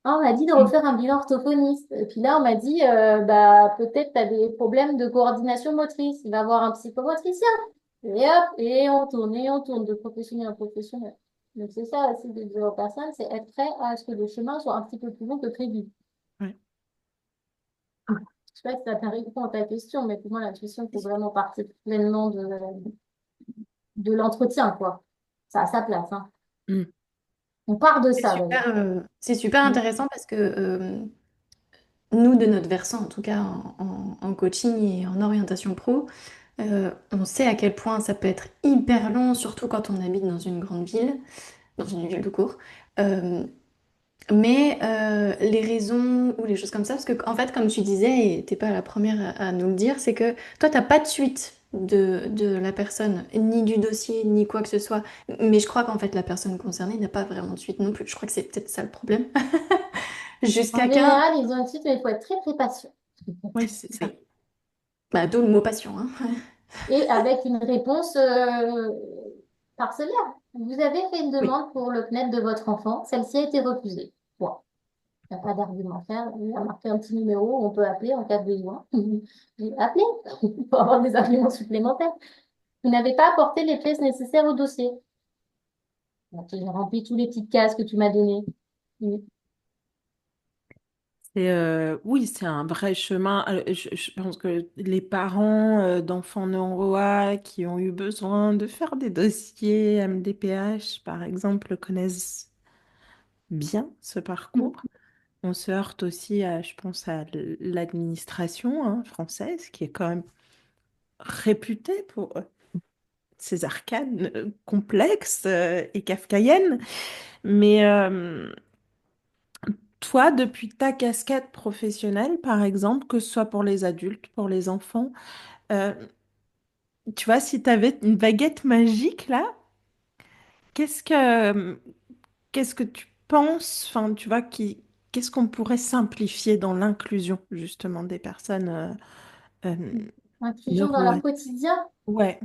Ah, on m'a dit de refaire un bilan orthophoniste. Et puis là, on m'a dit, bah, peut-être tu as des problèmes de coordination motrice. Il va voir un psychomotricien. Et hop, et on tourne de professionnel en professionnel. Donc c'est ça aussi de dire aux personnes, c'est être prêt à ce que le chemin soit un petit peu plus long que prévu. Ouais. Je sais pas si ça t'a répondu à ta question, mais pour moi, l'intuition, c'est vraiment partie pleinement de l'entretien, quoi. Ça a sa place, hein. Mm. On part de ça, d'ailleurs. C'est super Mm. intéressant parce que nous, de notre versant, en tout cas en coaching et en orientation pro, on sait à quel point ça peut être hyper long, surtout quand on habite dans une grande ville, dans une ville de court. Euh, mais les raisons ou les choses comme ça, parce que en fait, comme tu disais, et t'es pas la première à nous le dire, c'est que toi, t'as pas de suite de la personne, ni du dossier, ni quoi que ce soit. Mais je crois qu'en fait, la personne concernée n'a pas vraiment de suite non plus. Je crois que c'est peut-être ça le problème. En Jusqu'à qu'un, général, ils ont une suite, mais il faut être très, très patient. Oui, c'est ça. oui, bah, d'où le mot passion, hein. Et avec une réponse parcellaire. Vous avez fait une Oui. demande pour le CNED de votre enfant. Celle-ci a été refusée. Bon, il n'y a pas d'argumentaire. Il a marqué un petit numéro. On peut appeler en cas de besoin. J'ai appelé pour avoir des arguments supplémentaires. Vous n'avez pas apporté les pièces nécessaires au dossier. Donc, j'ai rempli tous les petites cases que tu m'as données. Oui. Oui, c'est un vrai chemin. Je pense que les parents d'enfants non-ROA qui ont eu besoin de faire des dossiers MDPH, par exemple, connaissent bien ce parcours. On se heurte aussi à, je pense, à l'administration hein, française, qui est quand même réputée pour ses arcanes complexes et kafkaïennes. Mais toi, depuis ta casquette professionnelle, par exemple, que ce soit pour les adultes, pour les enfants, euh, tu vois, si tu avais une baguette magique là, qu'est-ce que, qu'est-ce que tu penses, enfin, tu vois, qu'est-ce qu'on pourrait simplifier dans l'inclusion, justement, des personnes Inclusion dans neuro... leur quotidien. Ouais,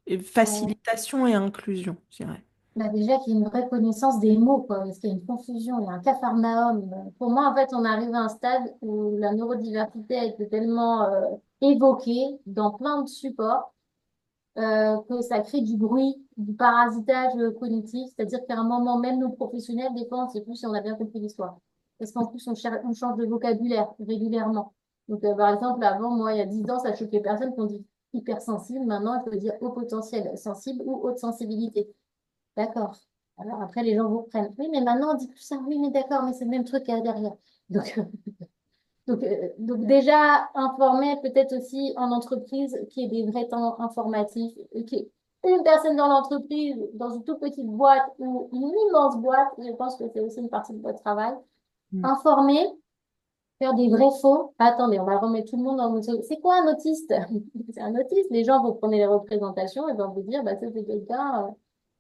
et Euh, facilitation et inclusion, je dirais. Bah déjà qu'il y ait une vraie connaissance des mots, quoi, parce qu'il y a une confusion, il y a un capharnaüm. Pour moi, en fait, on arrive à un stade où la neurodiversité a été tellement évoquée dans plein de supports que ça crée du bruit, du parasitage cognitif, c'est-à-dire qu'à un moment même, nos professionnels, des fois, on ne sait plus si on a bien compris l'histoire. Parce qu'en plus, on change de vocabulaire régulièrement. Donc, par exemple, avant, moi, il y a 10 ans, ça choquait personne qu'on dit hypersensible. Maintenant, il faut dire haut potentiel sensible ou haute sensibilité. D'accord. Alors après, les gens vous reprennent. Oui, mais maintenant, on dit plus ça. Oui, mais d'accord, mais c'est le même truc qu'il y a derrière. Donc, donc déjà, informer peut-être aussi en entreprise qu'il y ait des vrais temps informatifs, et qu'il y ait une personne dans l'entreprise, dans une toute petite boîte ou une immense boîte, je pense que c'est aussi une partie de votre travail. Mm. Informer, faire des vrais faux. Attendez, on va remettre tout le monde dans le... C'est quoi un autiste? C'est un autiste. Les gens vont prendre les représentations et vont vous dire, bah, ça, c'est quelqu'un...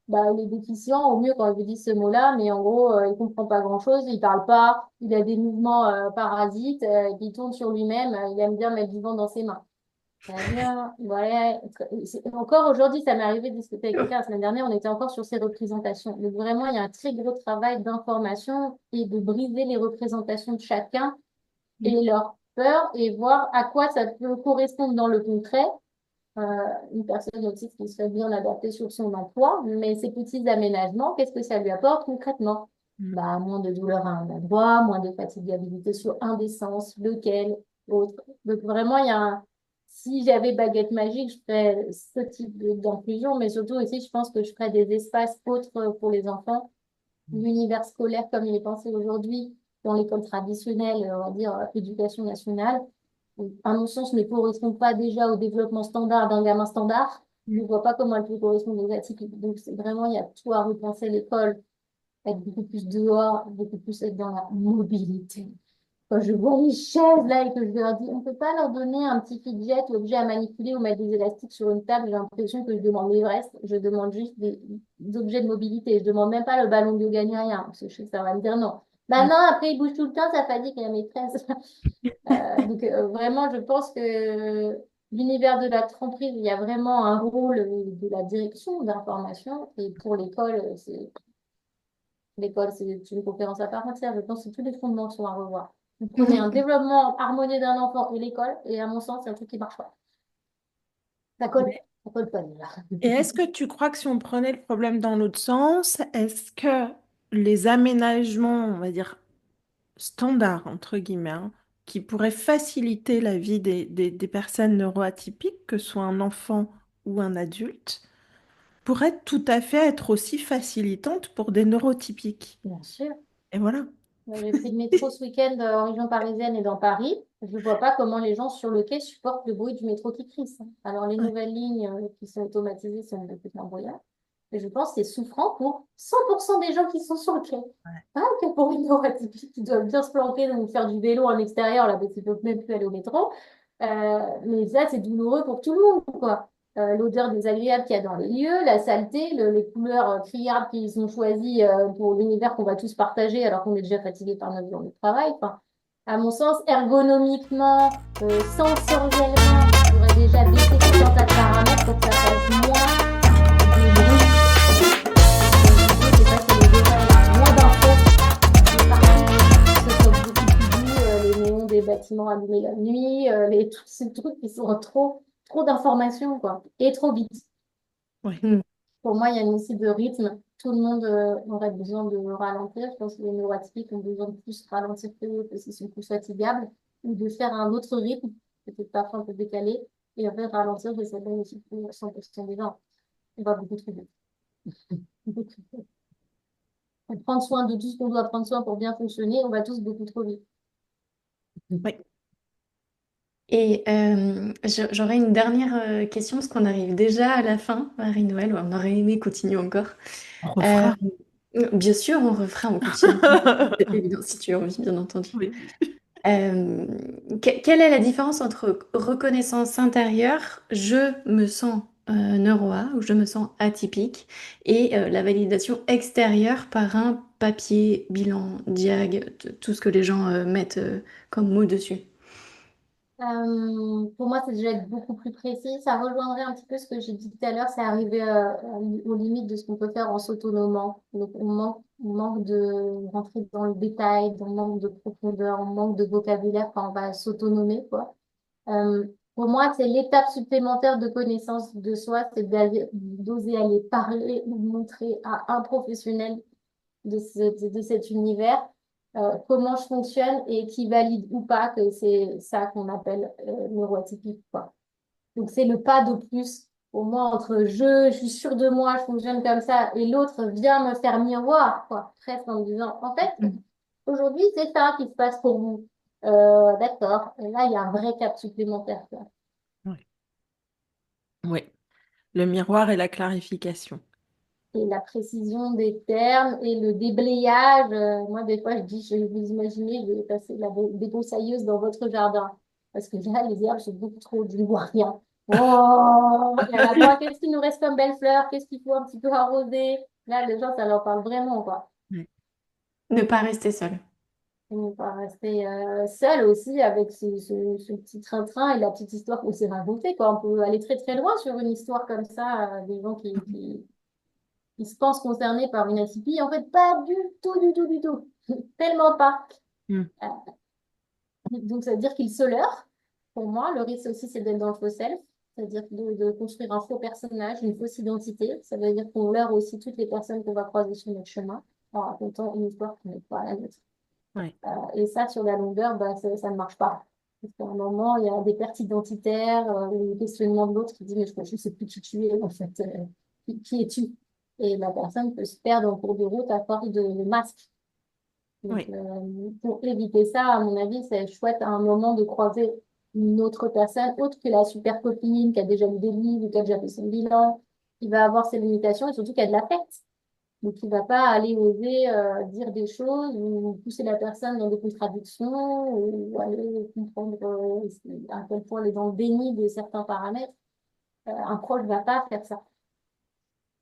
bah, il est déficient, au mieux quand je dis ce mot-là, mais en gros, il comprend pas grand-chose, il parle pas, il a des mouvements parasites, il tourne sur lui-même, il aime bien mettre du vent dans ses mains. Très bien, ouais. Encore aujourd'hui, ça m'est arrivé de discuter avec quelqu'un la semaine dernière, on était encore sur ces représentations. Donc vraiment, il y a un très gros travail d'information et de briser les représentations de chacun et leur peur et voir à quoi ça peut correspondre dans le concret euh, une personne autiste qui serait bien adaptée sur son emploi, mais ces petits aménagements, qu'est-ce que ça lui apporte concrètement? Mm. Bah, moins de douleur à un endroit, moins de fatigabilité sur un des sens, lequel, autre. Donc vraiment, il y a un... Si j'avais baguette magique, je ferais ce type d'inclusion, mais surtout aussi, je pense que je ferais des espaces autres pour les enfants. L'univers scolaire comme il est pensé aujourd'hui dans l'école traditionnelle, on va dire éducation nationale, à mon sens, ne correspond pas déjà au développement standard d'un gamin standard. Je ne vois pas comment elle peut correspondre aux atypiques. Donc, c'est vraiment, il y a tout à repenser l'école, être beaucoup plus dehors, beaucoup plus être dans la mobilité. Quand je vois les chaises là et que je leur dis, on ne peut pas leur donner un petit fidget, objet à manipuler ou mettre des élastiques sur une table, j'ai l'impression que je demande l'Everest. Je demande juste des objets de mobilité. Je demande même pas le ballon de yoga ni rien, parce que je sais que ça va me dire non. Bah Mm. non, après il bouge tout le temps, ça fatigue la maîtresse. Donc vraiment, je pense que l'univers de la tromperie, il y a vraiment un rôle de la direction d'information. Et pour l'école, c'est L'école, c'est une conférence à part entière. Je pense que tous les fondements sont à revoir. Vous prenez un développement harmonieux d'un enfant et l'école, et à mon sens, c'est un truc qui marche pas. Ça colle pas déjà. Et est-ce que tu crois que si on prenait le problème dans l'autre sens, est-ce que les aménagements, on va dire, standards, entre guillemets, hein, qui pourraient faciliter la vie des personnes neuroatypiques, que ce soit un enfant ou un adulte, pourraient tout à fait être aussi facilitantes pour des neurotypiques? Bien sûr. Et voilà. J'ai pris le métro ce week-end en région parisienne et dans Paris. Je ne vois pas comment les gens sur le quai supportent le bruit du métro qui crisse. Alors, les Ouais. nouvelles lignes qui sont automatisées sont de petit embrouillage. Et je pense que c'est souffrant pour 100% des gens qui sont sur le quai. Pas que pour une neuroatypique qui doivent bien se planquer, donc faire du vélo en extérieur, là, parce qu'ils ne peuvent même plus aller au métro. Mais ça, c'est douloureux pour tout le monde, quoi. L'odeur désagréable qu'il y a dans les lieux, la saleté, les couleurs criardes qu'ils ont choisies pour l'univers qu'on va tous partager alors qu'on est déjà fatigué par notre journée de travail. Enfin, à mon sens, ergonomiquement, sensoriellement, il faudrait déjà baisser tout un tas de paramètres pour que ça fasse moins de bruit. L'idée, c'est pas qu'il y ait des oreilles, moins d'infos partout, que ce soit beaucoup plus doux, les néons des bâtiments allumés la nuit, tous ces trucs qui sont trop d'informations, quoi, et trop vite. Ouais. Mm. Pour moi, il y a aussi de rythme. Tout le monde aurait besoin de ralentir. Je pense que les neuroatypiques ont besoin de plus ralentir que eux parce qu'ils sont plus fatigables ou de faire un autre rythme, peut-être parfois un peu décalé. Et en fait, ralentir, ça donne aussi pour 100% des gens. On va beaucoup trop vite. Pour prendre soin de tout ce qu'on doit prendre soin pour bien fonctionner, on va tous beaucoup trop vite. Ouais. Et j'aurais une dernière question parce qu'on arrive déjà à la fin, Marie-Noël. On aurait aimé continuer encore. On Euh, refera. Bien sûr, on refera, on continue. C'est évident, si tu as envie, bien entendu. Oui. Euh, Quelle est la différence entre reconnaissance intérieure, je me sens neuroa ou je me sens atypique, et la validation extérieure par un papier, bilan, diag, tout ce que les gens mettent comme mot dessus? Pour moi, c'est déjà être beaucoup plus précis. Ça rejoindrait un petit peu ce que j'ai dit tout à l'heure. C'est arriver aux limites de ce qu'on peut faire en s'autonomant. Donc, on manque de rentrer dans le détail, on manque de profondeur, on manque de vocabulaire quand on va s'autonomer, quoi. Pour moi, c'est l'étape supplémentaire de connaissance de soi, c'est d'oser aller parler ou montrer à un professionnel de cet univers, comment je fonctionne et qui valide ou pas que c'est ça qu'on appelle neuroatypique, quoi. Donc, c'est le pas de plus pour moi entre je suis sûre de moi, je fonctionne comme ça, et l'autre vient me faire miroir, quoi, presque en me disant, en fait, aujourd'hui, c'est ça qui se passe pour vous. D'accord. Et là, il y a un vrai cap supplémentaire, quoi. Ouais. Ouais. Le miroir et la clarification. Et la précision des termes et le déblayage. Moi, des fois, je dis, je vous imaginez, je vais passer la débroussailleuse dans votre jardin. Parce que là, les herbes sont beaucoup trop, je ne vois rien. Oh, et à la fin, qu'est-ce qu'il nous reste comme belles fleurs? Qu'est-ce qu'il faut un petit peu arroser? Là, les gens, ça leur parle vraiment, quoi. Ouais. Ne pas rester seul. On va rester seul aussi avec ce petit train-train et la petite histoire qu'on s'est racontée, quoi. On peut aller très, très loin sur une histoire comme ça, des gens qui se pensent concernés par une SCPI. En fait, pas du tout, du tout, du tout. Tellement pas. Mm. Euh, Donc, ça veut dire qu'ils se leurrent. Pour moi, le risque aussi, c'est d'être dans le faux self. C'est-à-dire de construire un faux personnage, une fausse identité. Ça veut dire qu'on leurre aussi toutes les personnes qu'on va croiser sur notre chemin en racontant une histoire qui n'est pas la nôtre. Ouais. Et ça, sur la longueur, bah, ça ne marche pas. Parce qu'à un moment, il y a des pertes identitaires, le questionnement de l'autre qui dit, mais je ne sais plus qui tu es, en fait. Qui es-tu? Et la personne peut se perdre en cours de route à force de masques. Donc, Ouais. pour éviter ça, à mon avis, c'est chouette à un moment de croiser une autre personne, autre que la super copine qui a déjà lu des livres, ou qui a déjà fait son bilan, qui va avoir ses limitations et surtout qui a de la tête. Donc, il ne va pas aller oser dire des choses ou pousser la personne dans des contradictions ou aller comprendre à quel point elle est dans le déni de certains paramètres. Un proche ne va pas faire ça.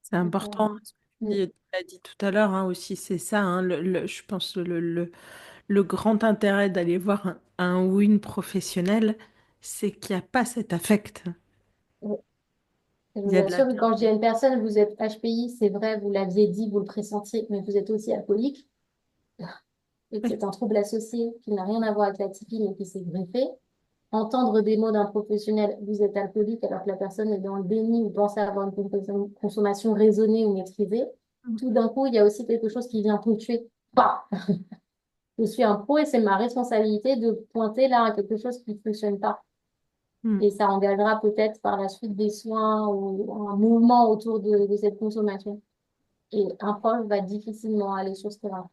C'est Donc, important. Ce que mm, tu as dit tout à l'heure hein, aussi, c'est ça. Hein, je pense le grand intérêt d'aller voir un ou une professionnelle, c'est qu'il n'y a pas cet affect. Je Il vous y a de la assure que quand je dis à bienveillance. une personne, vous êtes HPI, c'est vrai, vous l'aviez dit, vous le pressentiez, mais vous êtes aussi alcoolique, et que Oui. c'est un trouble associé qui n'a rien à voir avec la typie, mais qui s'est greffé. Entendre des mots d'un professionnel, vous êtes alcoolique, alors que la personne est dans le déni ou pense avoir une consommation raisonnée ou maîtrisée. Tout d'un coup, il y a aussi quelque chose qui vient ponctuer. Bah, je suis un pro et c'est ma responsabilité de pointer là à quelque chose qui ne fonctionne pas. Mm. Et ça engagera peut-être par la suite des soins ou un mouvement autour de cette consommation. Et un proche va difficilement aller sur ce terrain.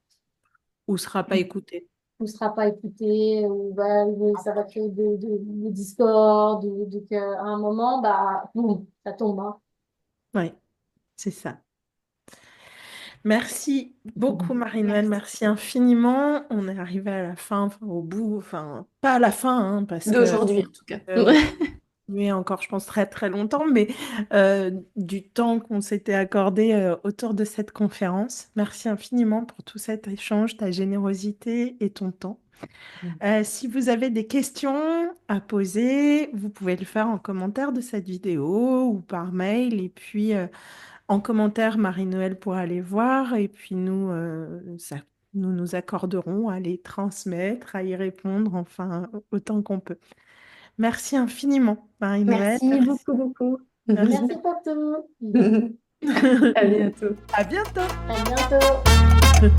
Ou sera pas écouté. On ne sera pas écouté, ou ça va créer de discorde, ou donc à un moment, bah, boum, ça tombe, hein. Oui, c'est ça. Merci beaucoup, Marie-Noëlle. Merci. Merci infiniment. On est arrivé à la fin, enfin, au bout, enfin, pas à la fin, hein, parce que D'aujourd'hui, en tout cas. on peut continuer encore, je pense, très très longtemps, mais du temps qu'on s'était accordé autour de cette conférence. Merci infiniment pour tout cet échange, ta générosité et ton temps. Si vous avez des questions à poser, vous pouvez le faire en commentaire de cette vidéo ou par mail. Et puis, en commentaire, Marie-Noëlle pourra les voir. Et puis, nous nous accorderons à les transmettre, à y répondre, enfin, autant qu'on peut. Merci infiniment, Marie-Noëlle. Merci Merci. beaucoup, beaucoup. Merci. Merci pour tout. À bientôt. À bientôt. À bientôt.